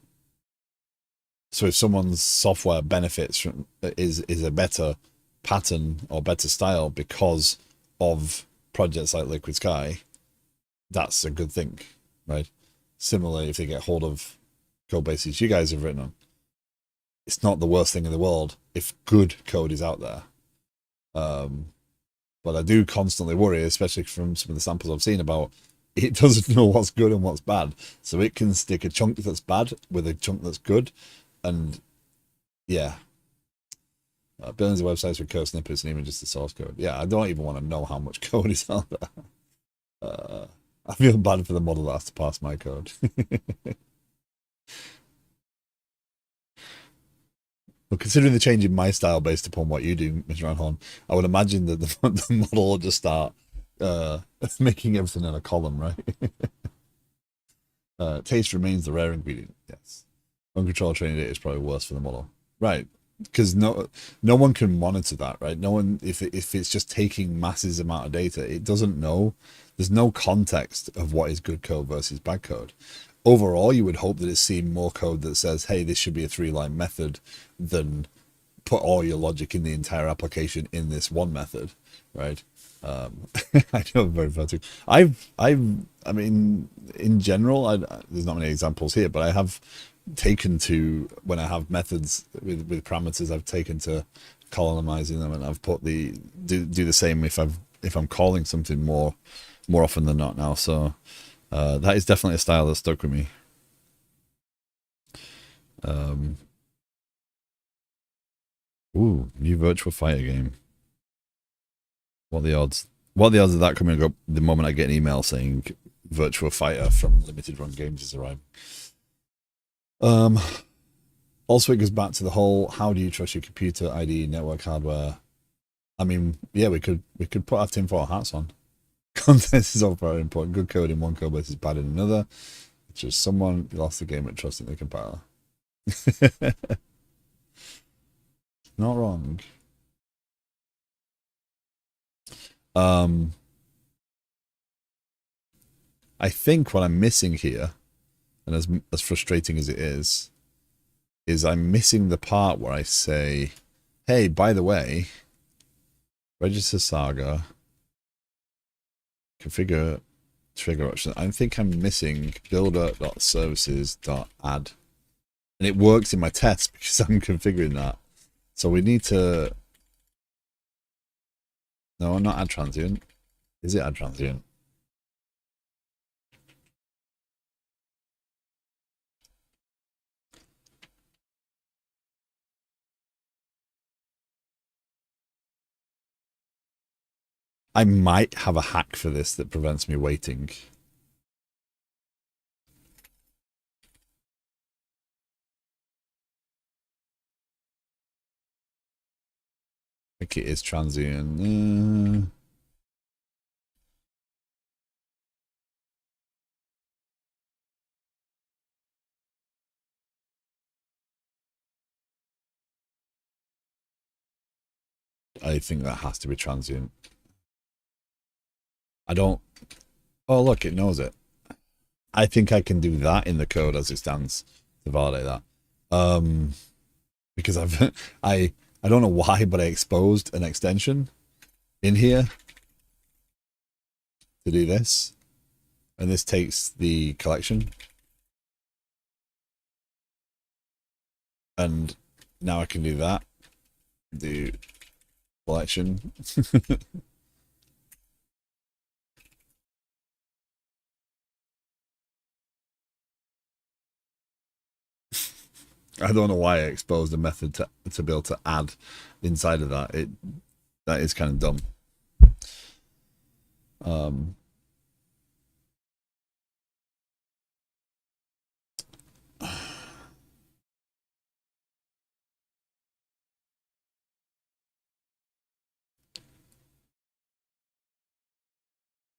So if someone's software benefits from is a better pattern or better style because of projects like Liquid Sky, that's a good thing, right? Similarly, if they get hold of code bases you guys have written on, it's not the worst thing in the world if good code is out there. But I do constantly worry, especially from some of the samples I've seen, about it doesn't know what's good and what's bad. So it can stick a chunk that's bad with a chunk that's good. And yeah, billions of websites with code snippets and even just the source code. Yeah, I don't even want to know how much code is out there. I feel bad for the model that has to pass my code. But considering the change in my style based upon what you do, Mr. Ranhorn, I would imagine that the model will just start making everything in a column, right? Taste remains the rare ingredient. Yes. Uncontrolled training data is probably worse for the model. Right. Because no one can monitor that, right? No one, if it's just taking massive amount of data, it doesn't know. There's no context of what is good code versus bad code. Overall, you would hope that it's seeing more code that says, hey, this should be a 3-line method than put all your logic in the entire application in this one method, right? I know I'm very funny. I mean, in general, there's not many examples here, but I have taken to, when I have methods with parameters, I've taken to columnizing them, and I've put do the same if I'm calling something more often than not now. So that is definitely a style that stuck with me. Ooh, new virtual fighter game. What are the odds? What are the odds of that coming up the moment I get an email saying virtual fighter from Limited Run Games is arriving? Also, it goes back to the whole, how do you trust your computer, ID, network hardware? I mean, yeah, we could put our tinfoil hats on. Context is all very important. Good code in one code base is bad in another. It's just someone lost the game at trusting the compiler. Not wrong. I think what I'm missing here, and as frustrating as it is I'm missing the part where I say, hey, by the way, register Saga, configure trigger option. I think I'm missing builder.services.add. And it works in my test because I'm configuring that. So we need to... No, not add transient. Is it add transient? I might have a hack for this that prevents me waiting. I think it is transient. I think that has to be transient. I don't... Oh, look, it knows it. I think I can do that in the code as it stands to validate that. Because I don't know why, but I exposed an extension in here to do this. And this takes the collection. And now I can do that. Do collection. I don't know why I exposed a method to be able to add inside of that. That is kind of dumb.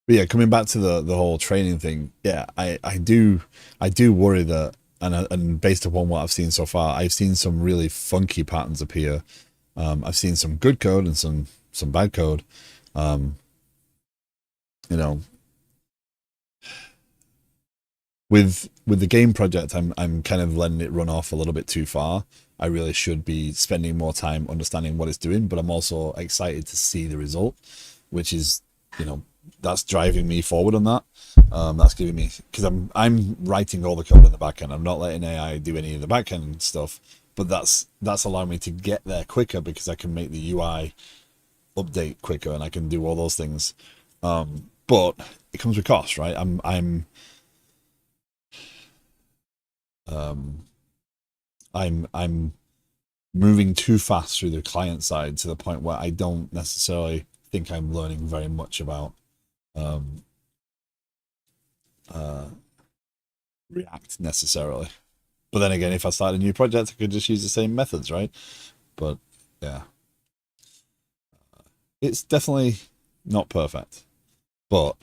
But yeah, coming back to the whole training thing, yeah, I do worry that, and based upon what I've seen so far, I've seen some really funky patterns appear. I've seen some good code and some bad code. You know, with the game project, I'm kind of letting it run off a little bit too far. I really should be spending more time understanding what it's doing, but I'm also excited to see the result, which is, you know, that's driving me forward on that. That's giving me, because I'm writing all the code in the back end. I'm not letting AI do any of the back end stuff, but that's allowing me to get there quicker because I can make the UI update quicker and I can do all those things. But it comes with cost, right? I'm moving too fast through the client side to the point where I don't necessarily think I'm learning very much about React necessarily. But then again, if I start a new project, I could just use the same methods, right? But yeah, it's definitely not perfect. But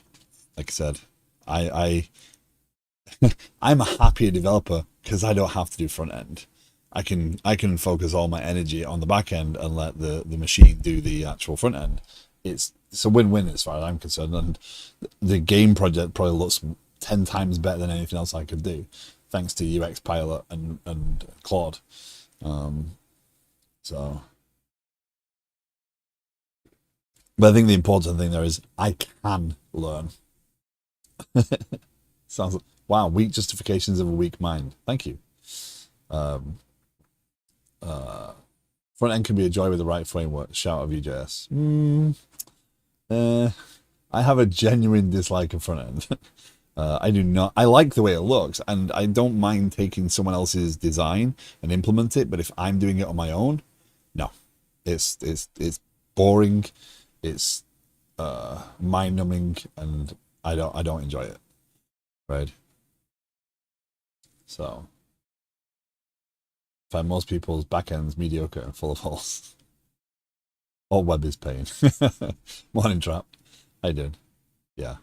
like I said, I I'm a happier developer because I don't have to do front end. I can focus all my energy on the back end and let the machine do the actual front end. It's a win-win as far as I'm concerned, and the game project probably looks 10 times better than anything else I could do, thanks to UX Pilot and Claude. Um, so, but I think the important thing there is I can learn. Sounds like, wow, weak justifications of a weak mind. Thank you. Um, uh, Front end can be a joy with the right framework. Shout out Vue.js. I have a genuine dislike of front end. I do not. I like the way it looks, and I don't mind taking someone else's design and implement it. But if I'm doing it on my own, no, it's boring. It's mind numbing, and I don't enjoy it. Right. So, find most people's backends mediocre and full of holes. All web is pain. Morning trap. I did. Yeah.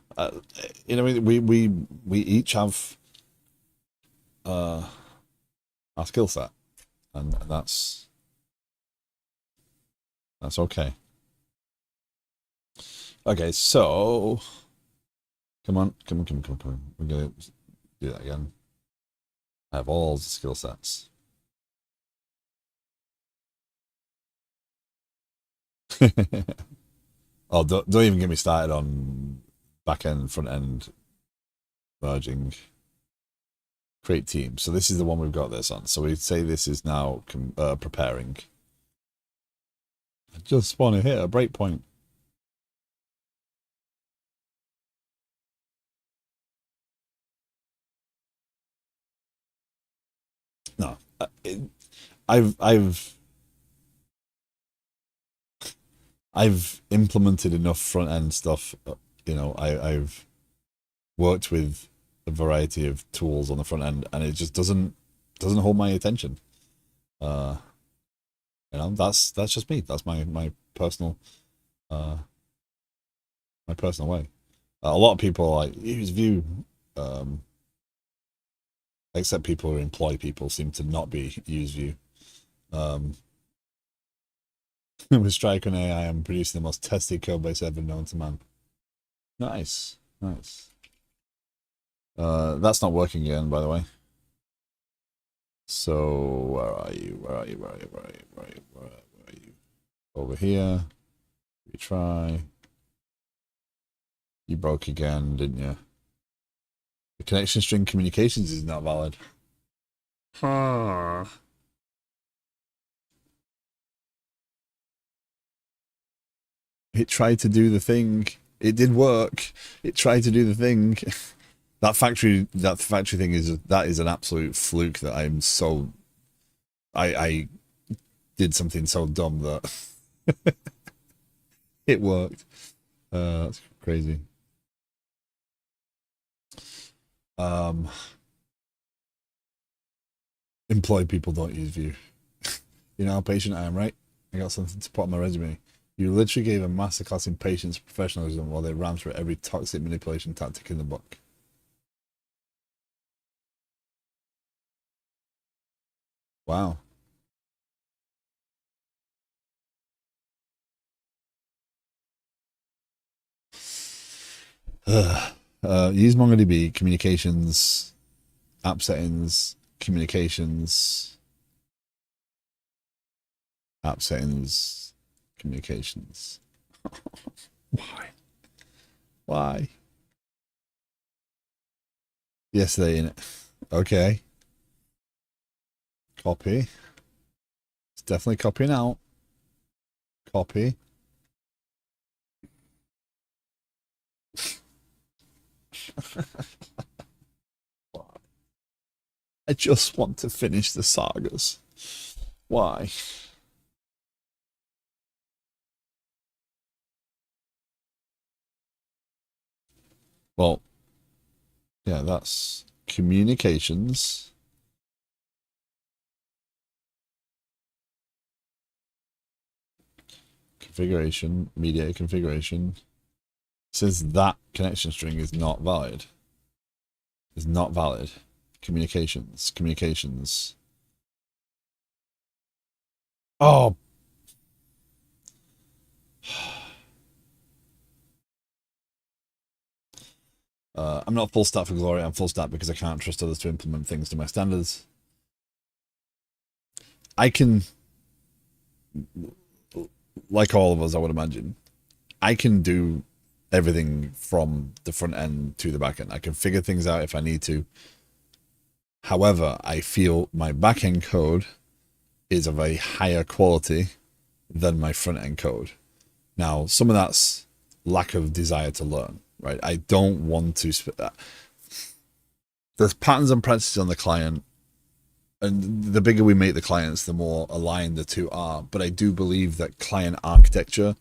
We each have uh our skill set, and that's okay. Okay, so come on. We're gonna do that again. I have all the skill sets. Oh, don't even get me started on back end, front end merging. Create team. So this is the one we've got this on. So we say this is now preparing. I just want to hit a breakpoint. No, I've I've I've implemented enough front end stuff. I've worked with a variety of tools on the front end, and it just doesn't hold my attention. Uh, that's just me. That's uh my personal way. A lot of people like use Vue, um, except people who employ people seem to not be use Vue. Um, with Strike on AI, I'm producing the most tested code base ever known to man. Nice, nice. That's not working again, by the way. So where are you? Where are you? Where are you? Where are you? Where are you? Where are you? Over here. We try. You broke again, didn't you? The connection string communications is not valid. Huh. It tried to do the thing. It did work. It tried to do the thing. That factory thing is an absolute fluke that I did something so dumb that it worked. That's crazy. Um, Employed people don't use Vue. You know how patient I am, right? I got something to put on my resume. You literally gave a masterclass in patience and professionalism while they ran through every toxic manipulation tactic in the book. Wow. Use MongoDB, communications, app settings, communications, app settings, communications. Why? Why? Yesterday in it. Okay. Copy. It's definitely copying out. Copy. I just want to finish the sagas. Why? Well, yeah, that's communications. configuration, mediator configuration. Since that connection string is not valid. Is not valid. Communications. Oh. I'm not full stack for glory. I'm full stack because I can't trust others to implement things to my standards. I can, like all of us, I would imagine, I can do everything from the front end to the back end. I can figure things out if I need to. However, I feel my back end code is of a higher quality than my front end code. Now, some of that's lack of desire to learn, right? I don't want to. There's patterns and practices on the client, and the bigger we make the clients, the more aligned the two are. But I do believe that client architecture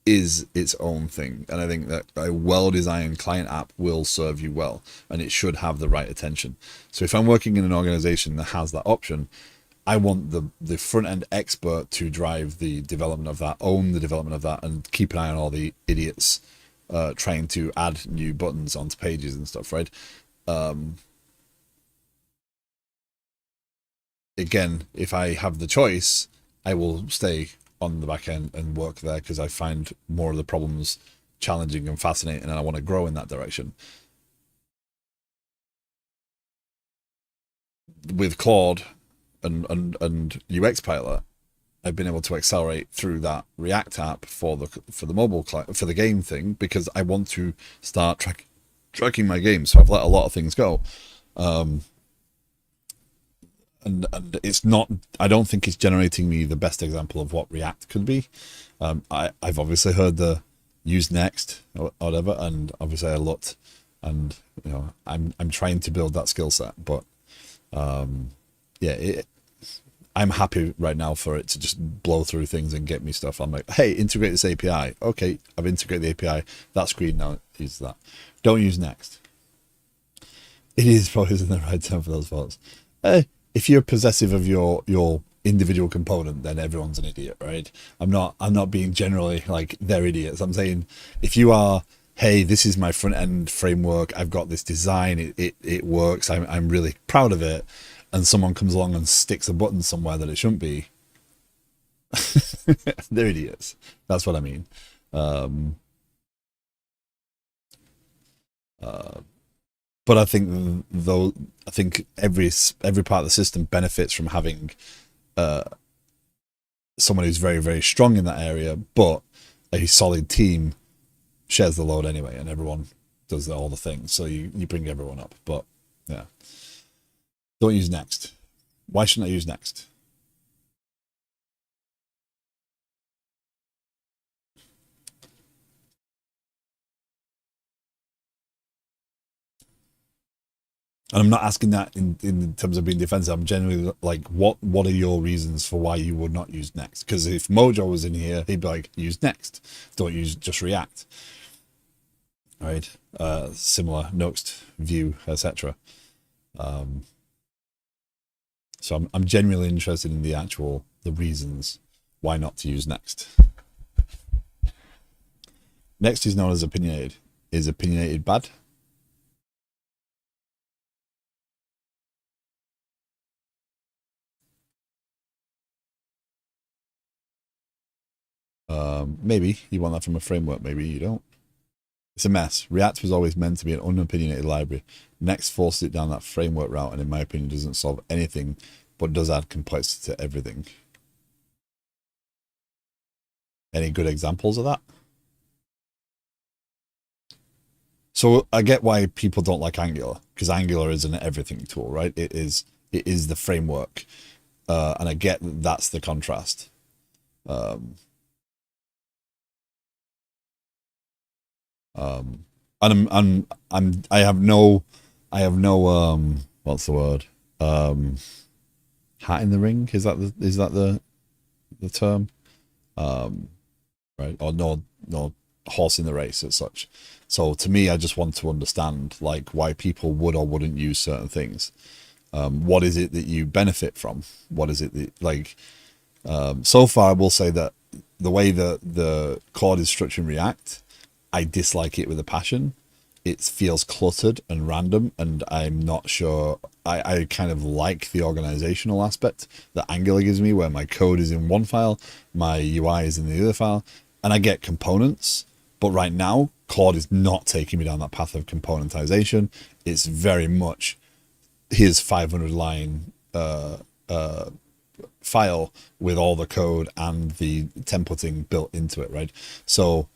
is its own thing, and I think that a well-designed client app will serve you well, and it should have the right attention. So if I'm working in an organization that has that option, I want the front-end expert to drive the development of that, own the development of that, and keep an eye on all the idiots trying to add new buttons onto pages and stuff, right? Again, if I have the choice, I will stay on the back end and work there because I find more of the problems challenging and fascinating, and I want to grow in that direction. With Claude and UX Pilot, I've been able to accelerate through that React app for the mobile client, for the game thing, because I want to start tracking my game. So I've let a lot of things go. And it's not, I don't think it's generating me the best example of what React could be. I've obviously heard the use next or whatever, and obviously I looked, and you know, I'm trying to build that skill set, but yeah, I'm happy right now for it to just blow through things and get me stuff. I'm like, hey, integrate this API. Okay, I've integrated the API. That screen now uses that. Don't use next. It is probably in the right time for those faults. If you're possessive of your individual component, then everyone's an idiot, right? I'm not being generally like they're idiots. I'm saying if you are, hey, this is my front end framework, I've got this design, it works, I'm really proud of it, and someone comes along and sticks a button somewhere that it shouldn't be, they're idiots. That's what I mean. But I think every part of the system benefits from having someone who's very, very strong in that area, but a solid team shares the load anyway, and everyone does all the things. So you bring everyone up. But yeah, don't use next. Why shouldn't I use next? And I'm not asking that in terms of being defensive. I'm genuinely like, what are your reasons for why you would not use next? Because if Mojo was in here, he'd be like, use next. Don't use just React. All right. Similar, Next, Vue, etc. So I'm genuinely interested in the reasons why not to use next. Next is known as opinionated. Is opinionated bad? Maybe you want that from a framework, maybe you don't. It's a mess. React was always meant to be an unopinionated library. Next forces it down that framework route, and in my opinion doesn't solve anything, but does add complexity to everything. Any good examples of that? So I get why people don't like Angular, because Angular is an everything tool, right? It is the framework, and I get that's the contrast. And I have no what's the word? Hat in the ring, is that the term? Right, or no horse in the race as such. So to me, I just want to understand like why people would or wouldn't use certain things. What is it that you benefit from? What is it that like? So far, I will say that the way that the Claude is structured in React, I dislike it with a passion. It feels cluttered and random, and I'm not sure. I kind of like the organizational aspect that Angular gives me, where my code is in one file, my UI is in the other file, and I get components. But right now, Claude is not taking me down that path of componentization. It's very much his 500 line file with all the code and the templating built into it, right? So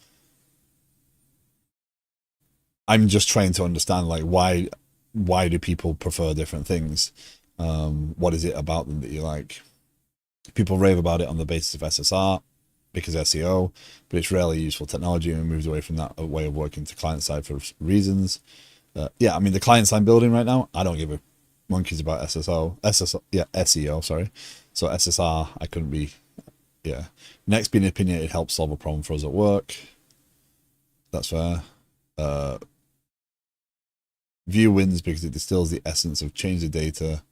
I'm just trying to understand, like, why do people prefer different things? What is it about them that you like? People rave about it on the basis of SSR because SEO, but it's rarely useful technology, and moves away from that way of working to client side for reasons. Yeah, I mean, the clients I'm building right now, I don't give a monkeys about SEO, sorry. So SSR, I couldn't be, yeah. Next being opinionated helps solve a problem for us at work. That's fair. View wins because it distills the essence of change the data.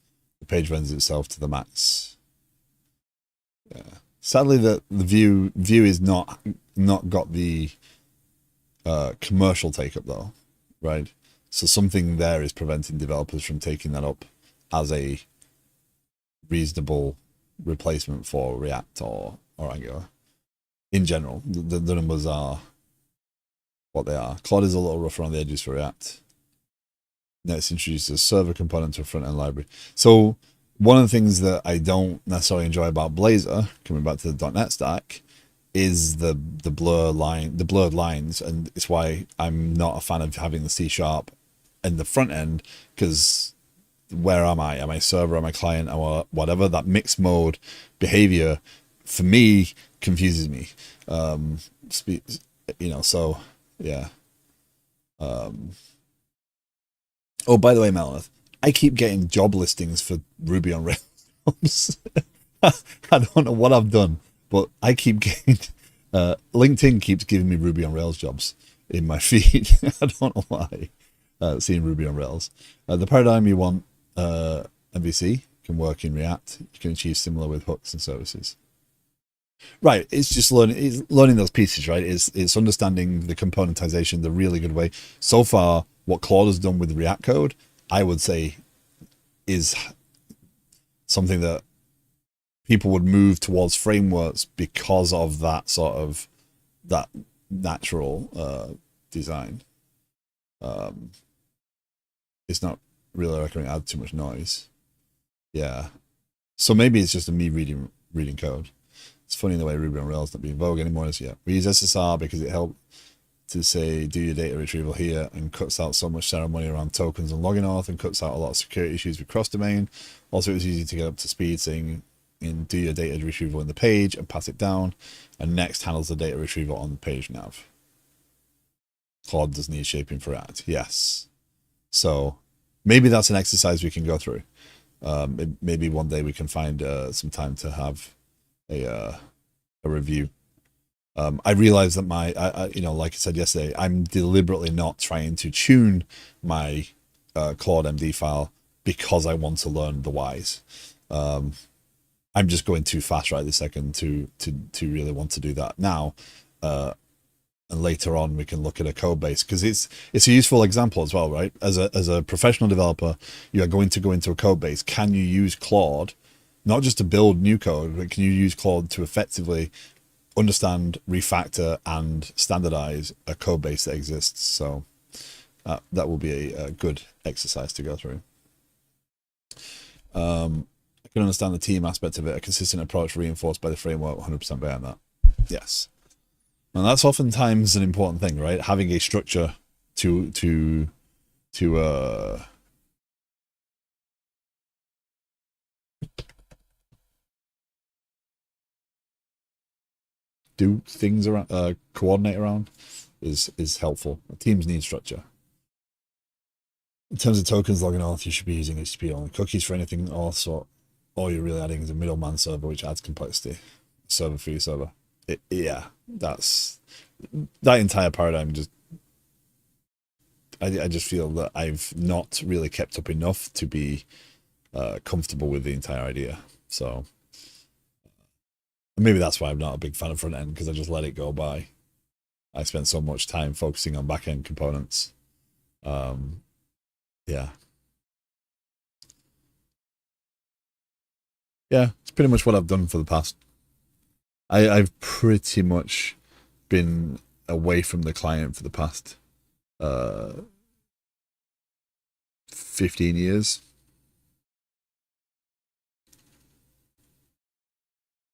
The page lends itself to the max. Yeah. Sadly, the view is not got the commercial take up though, right? So something there is preventing developers from taking that up as a reasonable replacement for React or Angular. In general, the numbers are what they are. Claude is a little rougher on the edges for React. Next introduces a server component to a front-end library. So one of the things that I don't necessarily enjoy about Blazor, coming back to the .NET stack, is the blurred lines, and it's why I'm not a fan of having the C# in the front end, because where am I? Am I server? Am I client? Or whatever? That mixed mode behavior for me confuses me. So yeah. Oh, by the way, Melaneth, I keep getting job listings for Ruby on Rails. I don't know what I've done, but I keep getting LinkedIn keeps giving me Ruby on Rails jobs in my feed. I don't know why. Seeing Ruby on Rails. The paradigm you want, MVC, can work in React. You can achieve similar with hooks and services. Right, it's just learning those pieces, right? It's understanding the componentization the really good way. So far, what Claude has done with React code, I would say, is something that people would move towards frameworks because of that sort of that natural design. It's not really recommending add too much noise. Yeah, so maybe it's just a me reading code. It's funny the way Ruby on Rails not being vogue anymore as yet. We use SSR because it helped to say do your data retrieval here and cuts out so much ceremony around tokens and login auth, and cuts out a lot of security issues with cross domain. Also, it was easy to get up to speed saying in do your data retrieval in the page and pass it down, and next handles the data retrieval on the page nav. Claude does need shaping for React. Yes. So maybe that's an exercise we can go through. Maybe one day we can find some time to have a review. I realize that like I said yesterday, I'm deliberately not trying to tune my Claude MD file because I want to learn the whys. I'm just going too fast right this second to really want to do that now. And later on we can look at a code base, because it's a useful example as well, right? As a professional developer, you are going to go into a code base. Can you use Claude not just to build new code, but can you use Claude to effectively understand, refactor, and standardize a code base that exists? So that will be a good exercise to go through. I can understand the team aspect of it. A consistent approach reinforced by the framework, 100% behind that. Yes. And that's oftentimes an important thing, right? Having a structure to do things around, coordinate around, is helpful. Teams need structure. In terms of tokens logging auth, you should be using HTTP only cookies for anything also. All you're really adding is a middleman server, which adds complexity. Server for your server. Yeah, that entire paradigm just. I just feel that I've not really kept up enough to be comfortable with the entire idea. So And maybe that's why I'm not a big fan of front end, because I just let it go by. I spent so much time focusing on back end components. Um, yeah. Yeah, it's pretty much what I've done for the past. I've pretty much been away from the client for the past 15 years.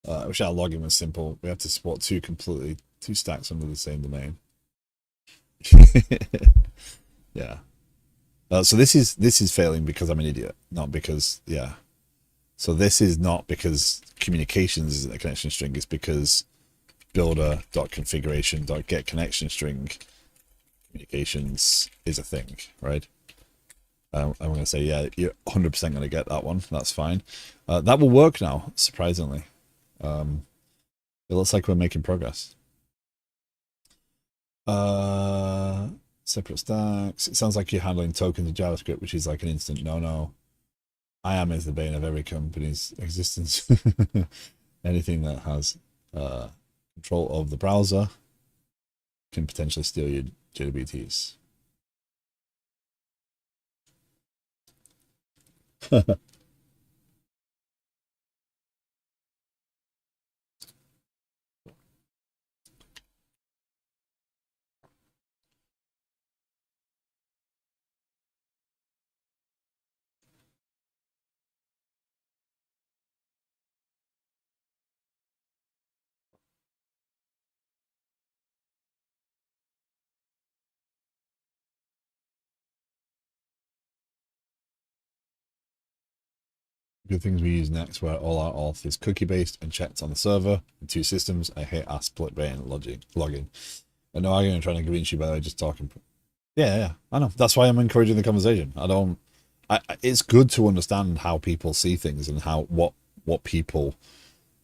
I wish our login was simple. We have to support two stacks under the same domain. Yeah. So this is failing because I'm an idiot, not because yeah. So this is not because communications isn't a connection string. It's because builder.configuration.get connection string communications is a thing, right? I'm going to say, yeah, you're 100% going to get that one. That's fine. That will work now, surprisingly. It looks like we're making progress. Separate stacks. It sounds like you're handling tokens in JavaScript, which is like an instant no. IAM is the bane of every company's existence. Anything that has control of the browser can potentially steal your JWTs. Good things we use next, where all our auth is cookie based and checked on the server in two systems. I hate our split brain login. And no arguing trying to convince you, by the way, just talking. Yeah, I know. That's why I'm encouraging the conversation. It's good to understand how people see things and how what people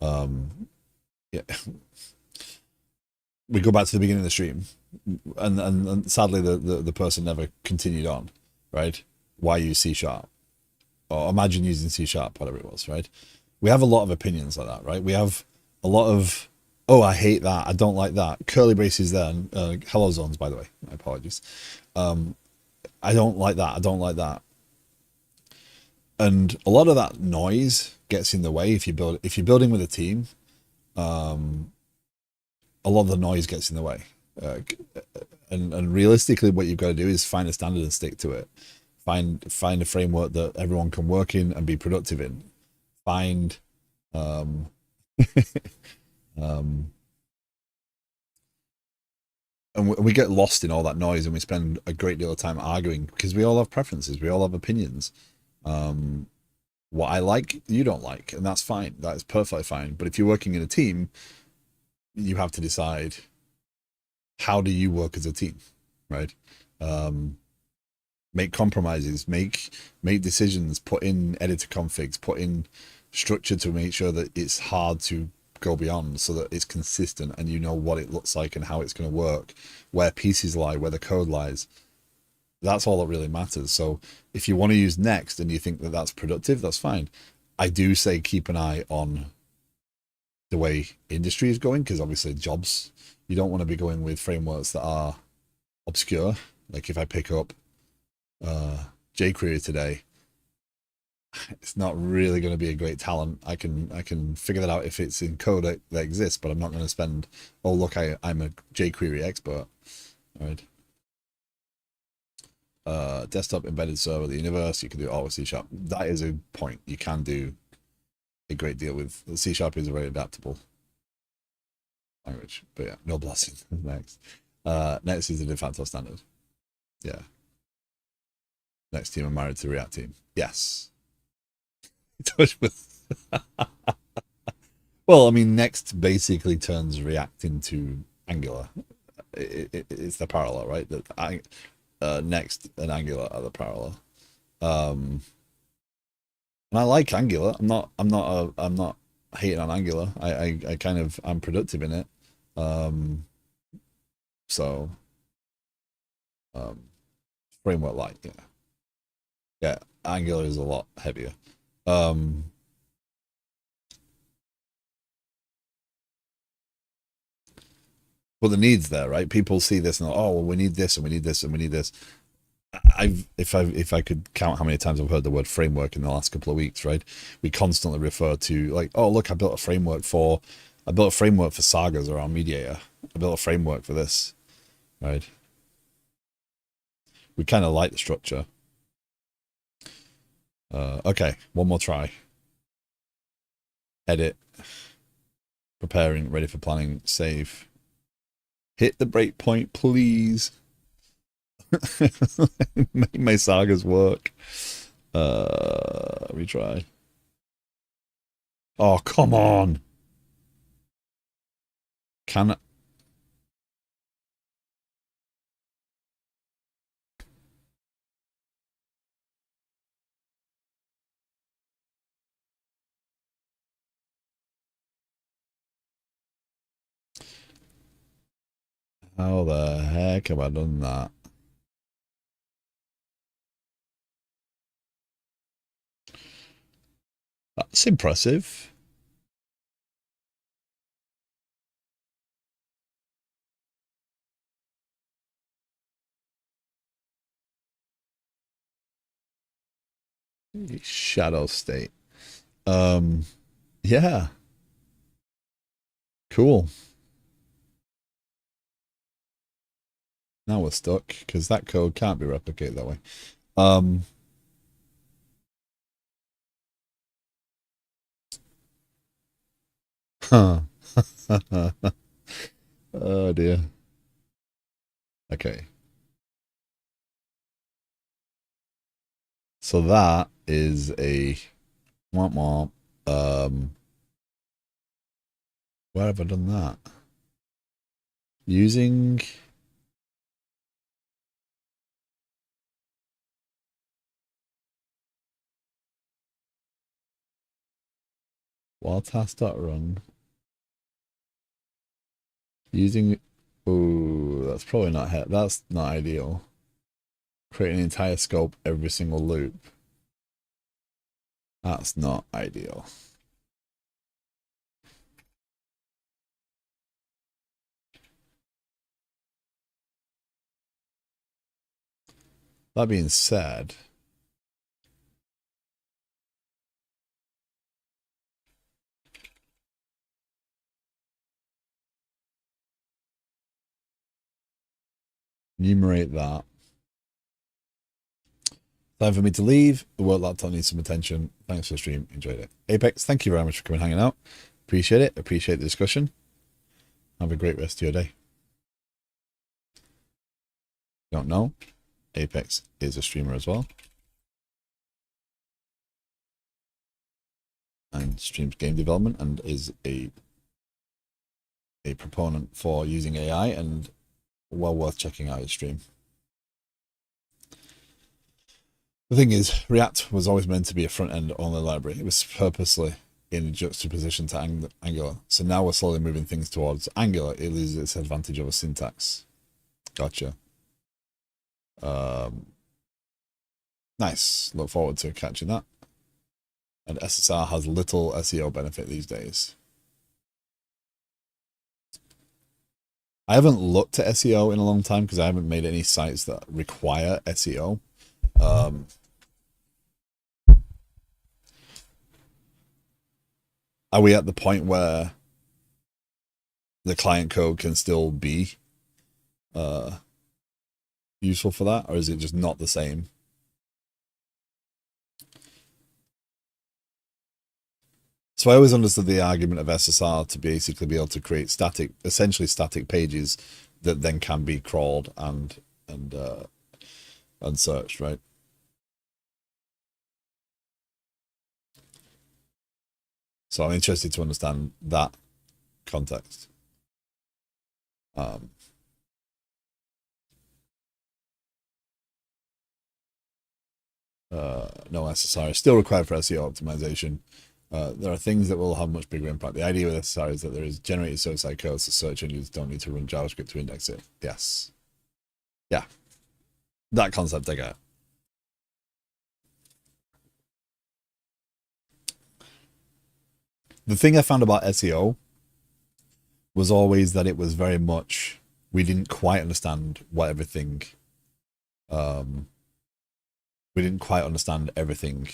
yeah. We go back to the beginning of the stream, and sadly the person never continued on, right? Why use C#? Or imagine using C#, whatever it was, right? We have a lot of opinions like that, right? We have a lot of, oh, I hate that, I don't like that. Curly braces there, hello zones, by the way, my apologies. I don't like that, I don't like that. And a lot of that noise gets in the way if you're building with a team. A lot of the noise gets in the way. And realistically, what you've got to do is find a standard and stick to it. Find a framework that everyone can work in and be productive in. Find and we get lost in all that noise, and we spend a great deal of time arguing because we all have preferences, we all have opinions. What I like, you don't like, and that's fine. That is perfectly fine. But if you're working in a team, you have to decide, how do you work as a team, right? Make compromises, make decisions, put in editor configs, put in structure to make sure that it's hard to go beyond, so that it's consistent and you know what it looks like and how it's going to work, where pieces lie, where the code lies. That's all that really matters. So if you want to use Next and you think that that's productive, that's fine. I do say keep an eye on the way industry is going, because obviously jobs, you don't want to be going with frameworks that are obscure. Like if I pick up jQuery today, it's not really going to be a great talent. I can figure that out if it's in code that exists, but I'm not going to spend, oh look, I'm a jQuery expert. All right. Desktop embedded server, the universe, you can do all with C#. That is a point. You can do a great deal with C# is a very adaptable language. But yeah, no blessing. Next. Next is the de facto standard. Yeah. Next team, I'm married to React team. Yes. Well, I mean, Next basically turns React into Angular. It's the parallel, right? Next and Angular are the parallel. And I like Angular. I'm not hating on Angular. I'm productive in it. So framework light, yeah. Angular is a lot heavier. But the need's there, right? People see this and oh, well, we need this and we need this and we need this. If I could count how many times I've heard the word framework in the last couple of weeks, right? We constantly refer to like, oh look, I built a framework for sagas around Mediator. I built a framework for this, right? We kind of like the structure. Okay, one more try. Edit. Preparing, ready for planning, save. Hit the breakpoint, please. Make my sagas work. Retry. Oh, come on. Can how the heck have I done that? That's impressive. Shadow state. Yeah. Cool. Now we're stuck because that code can't be replicated that way. Huh. Oh dear. Okay. So that is a womp womp. Where have I done that? Using while task.run. Using oh, that's probably not that's not ideal. Create an entire scope every single loop. That's not ideal. That being said, enumerate that. Time for me to leave. The work laptop needs some attention. Thanks for the stream. Enjoyed it. Apex, thank you very much for coming hanging out. Appreciate it. Appreciate the discussion. Have a great rest of your day. Don't know. Apex is a streamer as well. And streams game development and is a proponent for using AI and well worth checking out his stream. The thing is, React was always meant to be a front-end only library. It was purposely in juxtaposition to Angular. So now we're slowly moving things towards Angular. It loses its advantage over syntax. Gotcha. Nice. Look forward to catching that. And SSR has little SEO benefit these days. I haven't looked at SEO in a long time because I haven't made any sites that require SEO. Are we at the point where the client code can still be useful for that, or is it just not the same? So I always understood the argument of SSR to basically be able to create essentially static pages that then can be crawled and searched, right? So I'm interested to understand that context. No SSR is still required for SEO optimization. There are things that will have much bigger impact. The idea with SSR is that there is generated server-side code, so search engines don't need to run JavaScript to index it. Yes. Yeah. That concept I get. The thing I found about SEO was always that it was very much we didn't quite understand what everything um we didn't quite understand everything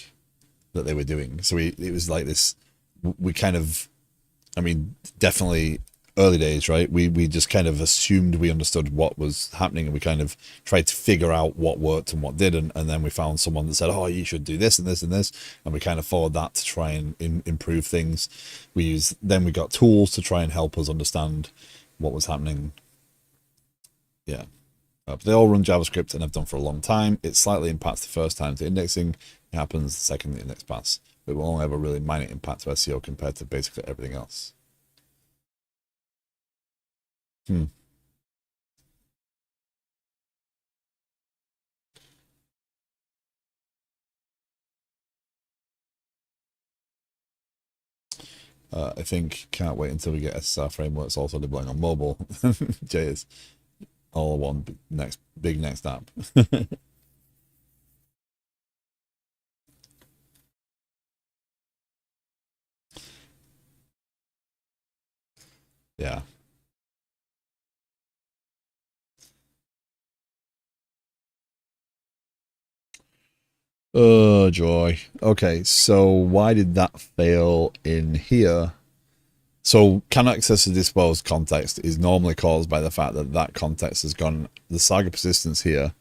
that they were doing. So it was like this we kind of I mean, definitely early days, right? We just kind of assumed we understood what was happening, and we kind of tried to figure out what worked and what didn't, and then we found someone that said, "Oh, you should do this and this and this," and we kind of followed that to try and improve things. Then we got tools to try and help us understand what was happening. Yeah, but they all run JavaScript and have done for a long time. It slightly impacts the first time to indexing. It happens the second the index pass. It will only have a really minor impact to SEO compared to basically everything else. Hmm. I think can't wait until we get SSR frameworks also deploying on mobile. Jay is all one next big next app. Yeah. Oh joy. Okay, so why did that fail in here? So can access to disposed context is normally caused by the fact that that context has gone, the Saga persistence here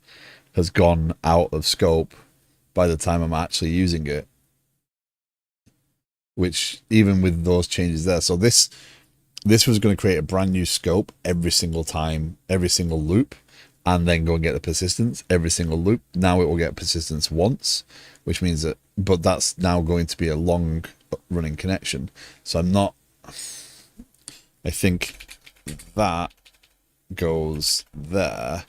has gone out of scope by the time I'm actually using it. Which even with those changes there, so this was going to create a brand new scope every single time, every single loop, and then go and get the persistence every single loop. Now it will get persistence once, which means that, but that's now going to be a long running connection. So I'm not, I think that goes there.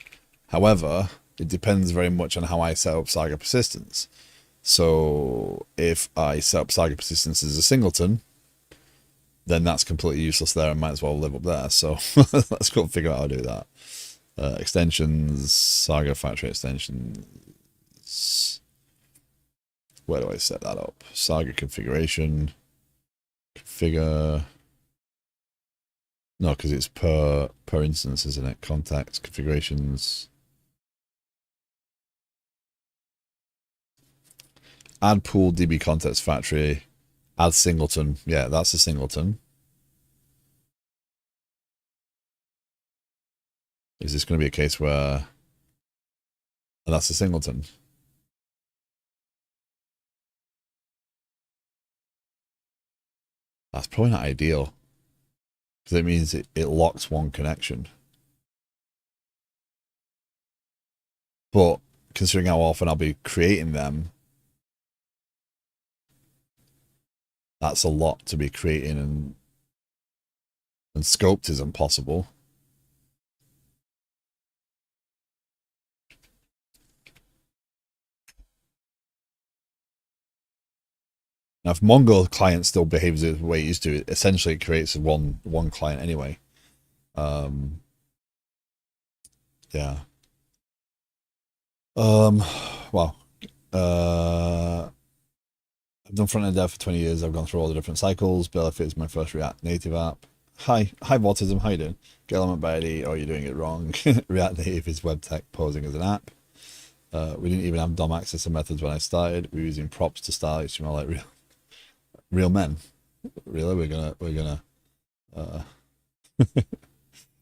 However, it depends very much on how I set up Saga persistence. So if I set up Saga persistence as a singleton, then that's completely useless there and might as well live up there. So let's go figure out how to do that. Extensions, Saga factory extensions. Where do I set that up? Saga configuration. Configure. No, because it's per instance, isn't it? Contacts, configurations. Add pool DB context factory. Add singleton. Yeah, that's a singleton. Is this going to be a case where that's a singleton? That's probably not ideal because it means it locks one connection. But considering how often I'll be creating them, that's a lot to be creating, and scoped is impossible. Now, if Mongo client still behaves the way it used to, it essentially creates one client anyway. Yeah. Well, I've done front end dev for 20 years. I've gone through all the different cycles. Bellafit is my first React Native app. Hi, Autism. How you doing? Get element by ID. Oh, you're doing it wrong. React Native is web tech posing as an app. We didn't even have DOM access and methods when I started. We were using props to style HTML like real men. Really, we're gonna. Uh,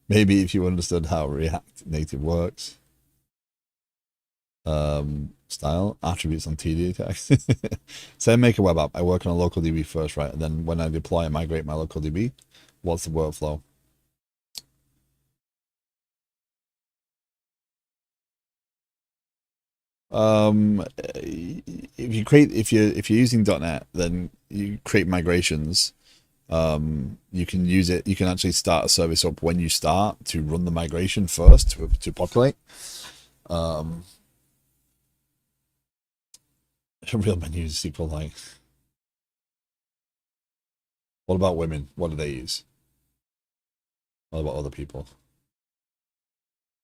maybe if you understood how React Native works. Style attributes on TD text. Say I make a web app. I work on a local DB first, right? And then when I deploy, I migrate my local DB. What's the workflow? If you're using .NET, then you create migrations. You can use it. You can actually start a service up when you start to run the migration first to populate. Real men use SQLite. What about women? What do they use? What about other people?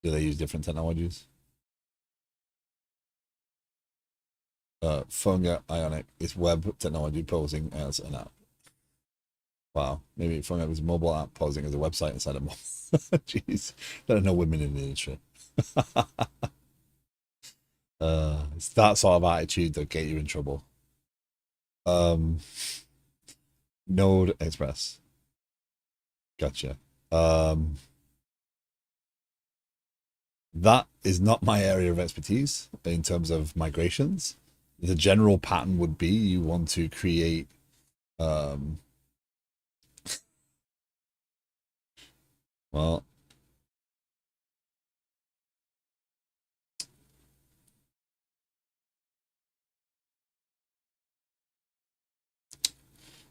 Do they use different technologies? Funga Ionic is web technology posing as an app. Wow, maybe if it was a mobile app posing as a website inside a mall. Jeez, there are no women in the industry. It's that sort of attitude that get you in trouble. Um, Node Express. Gotcha. Um, that is not my area of expertise in terms of migrations. The general pattern would be you want to create um, well,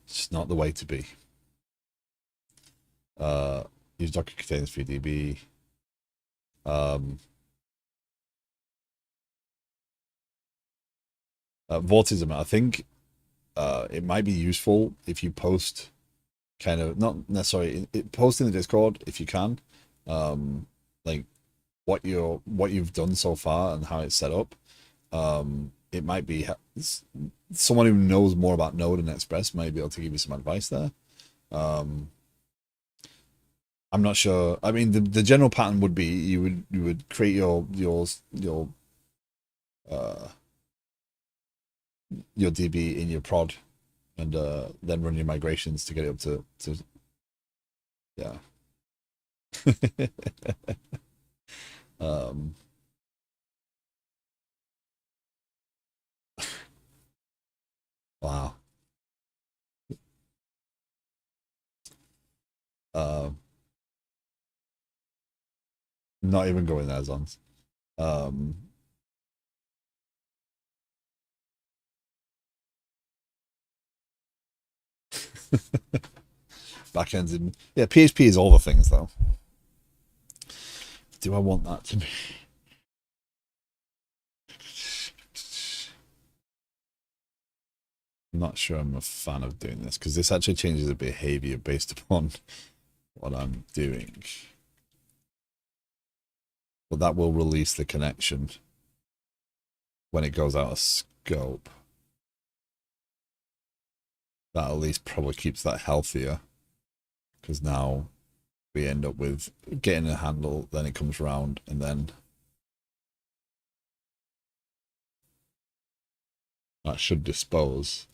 it's just not the way to be. Uh, Use Docker containers for DB. Vortism, I think it might be useful if you post kind of not necessarily post in the Discord if you can, like what you've done so far and how it's set up. It might be someone who knows more about Node and Express might be able to give you some advice there. I'm not sure. I mean, the general pattern would be you would create uh your DB in your prod and then run your migrations to get it up to yeah. um wow. Uh, Not even going there, Zons. Um Backends in yeah, PHP is all the things though. Do I want that to be? I'm not sure I'm a fan of doing this because this actually changes the behavior based upon what I'm doing. But that will release the connection when it goes out of scope. That at least probably keeps that healthier because now we end up with getting a handle, then it comes around, and then that should dispose.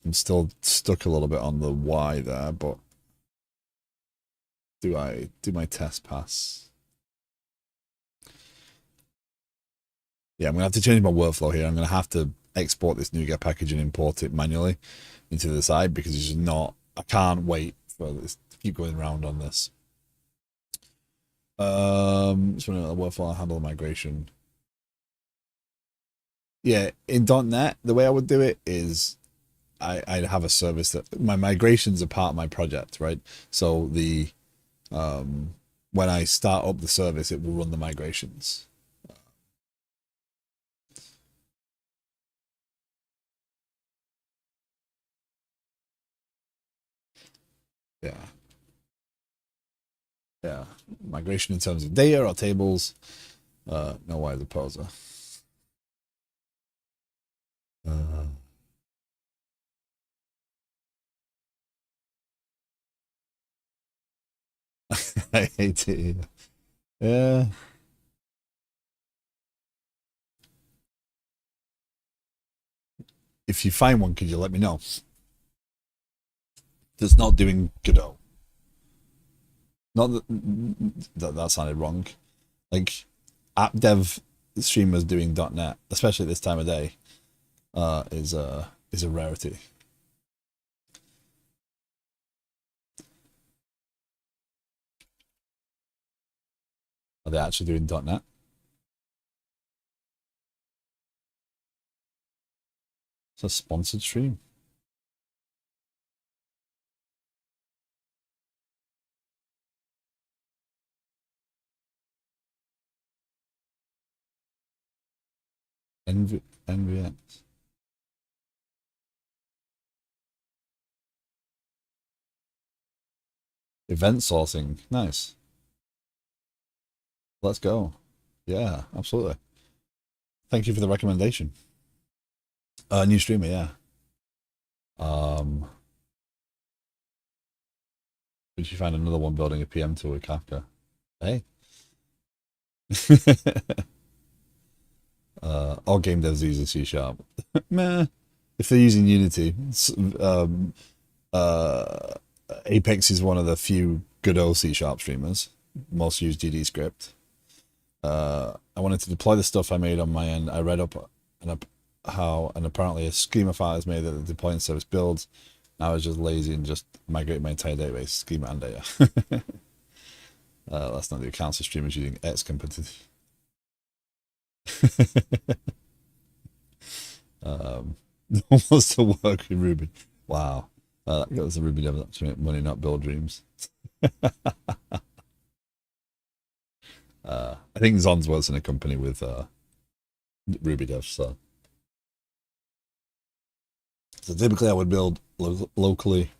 I'm still stuck a little bit on the Y there, but do I do my test pass? Yeah, I'm gonna have to change my workflow here. I'm gonna have to export this NuGet package and import it manually into the side because it's just not. I can't wait for this to keep going around on this. Just want to workflow handle migration. Yeah, in .NET, the way I would do it is I'd have a service that my migrations are part of my project, right? So the when I start up the service, it will run the migrations. Yeah, yeah. Migration in terms of data or tables. No why the poser. Uh, I hate it. Yeah. If you find one, could you let me know? That's not doing Godot. Not that sounded wrong. Like app dev streamers doing .NET, especially at this time of day, is a rarity. Are they actually doing .NET? It's a sponsored stream. NVX. Event sourcing. Nice. Let's go. Yeah, absolutely. Thank you for the recommendation. New streamer, yeah. Um, did you find another one building a PM tool with Kafka? Hey. All game devs using C Sharp. Meh. If they're using Unity, uh, Apex is one of the few good old C Sharp streamers. Most use GD script. I wanted to deploy the stuff I made on my end. I read up how, and apparently a schema file is made that the deploying service builds. I was just lazy and just migrated my entire database, schema and data. That's not the accounts of streamers using X competitive. Wants to work with Ruby. Wow. That goes to Ruby devs to make money, not build dreams. I think Zon's works in a company with Ruby devs, so typically I would build locally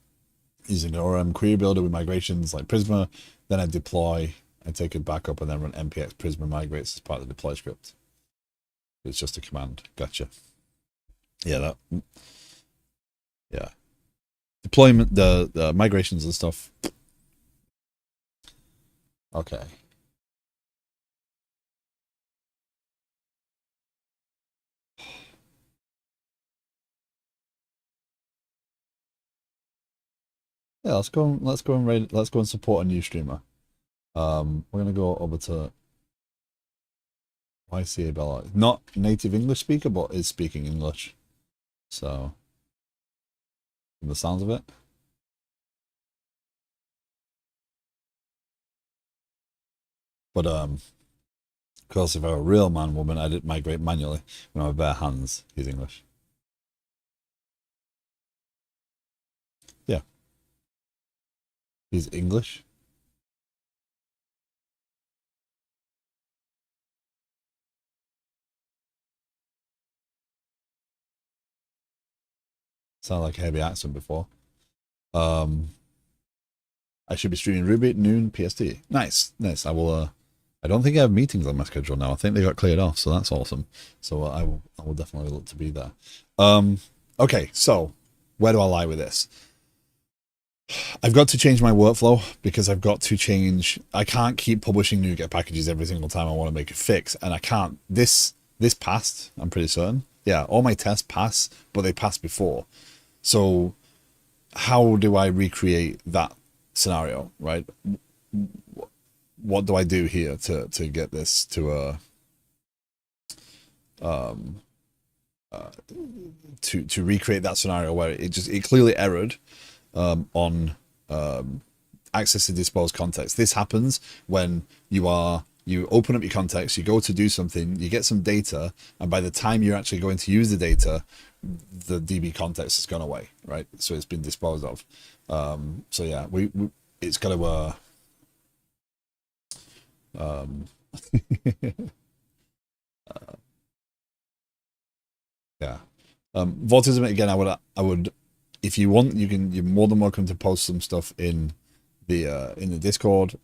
using an ORM query builder with migrations like Prisma. Then I deploy, I take it back up, and then run npx Prisma migrates as part of the deploy script. It's just a command. Gotcha. Yeah, yeah. Deployment, the migrations and stuff. Okay. Yeah, let's go and support a new streamer. We're gonna go over to YCA Bella. Not native English speaker, but is speaking English. So from the sounds of it. But of course, if I were a real man woman, I'd migrate manually with my bare hands. He's English. Yeah. He's English. Sound like a heavy accent before. I should be streaming Ruby at noon PST. Nice. I will. I don't think I have meetings on my schedule now. I think they got cleared off, so that's awesome. So I will definitely look to be there. Okay, so where do I lie with this? I've got to change my workflow because I've got to change. I can't keep publishing NuGet packages every single time I want to make a fix, and I can't. This passed. I'm pretty certain. Yeah, all my tests pass, but they passed before. So how do I recreate that scenario, right? What do I do here to get this to a to recreate that scenario where it clearly errored on access to disposed context. This happens when you open up your context, you go to do something, you get some data, and by the time you're actually going to use the data, the DB context has gone away, right? So it's been disposed of. So yeah, it's got to yeah. Voltism again. I would, if you want, you're more than welcome to post some stuff in the Discord.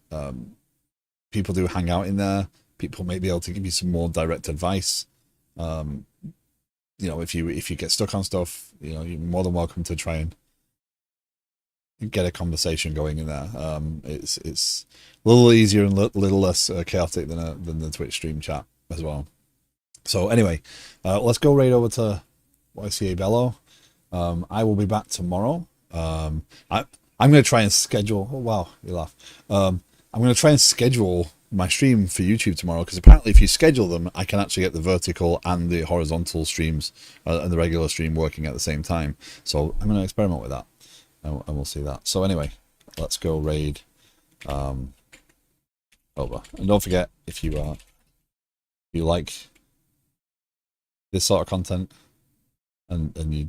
People do hang out in there. People may be able to give you some more direct advice. If you get stuck on stuff, you're more than welcome to try and get a conversation going in there. It's a little easier and a little less chaotic than the Twitch stream chat as well. So anyway, let's go right over to YCA Bello. I will be back tomorrow. I'm going to try and schedule. Oh wow, you laugh. I'm going to try and schedule my stream for YouTube tomorrow, because apparently if you schedule them, I can actually get the vertical and the horizontal streams and the regular stream working at the same time. So I'm going to experiment with that, and we'll see that. So anyway, let's go raid over. And don't forget, if you like this sort of content and you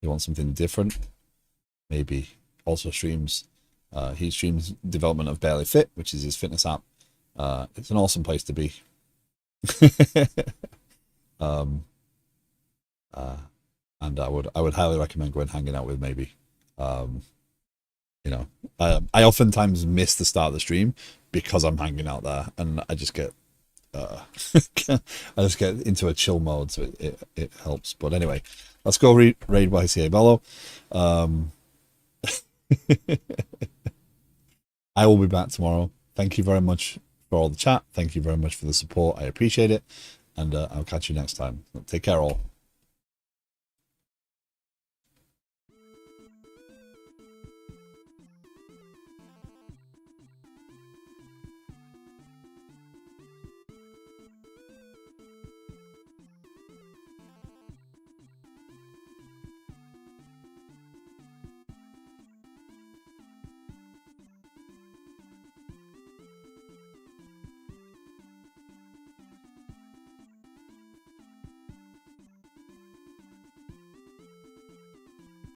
want something different, maybe also streams. He streams development of Barely Fit, which is his fitness app. It's an awesome place to be. And I would highly recommend going hanging out with maybe. I oftentimes miss the start of the stream because I'm hanging out there, and I just get I just get into a chill mode, so it helps. But anyway, let's go raid YCA Bello. I will be back tomorrow. Thank you very much for all the chat. Thank you very much for the support. I appreciate it. And I'll catch you next time. Take care all.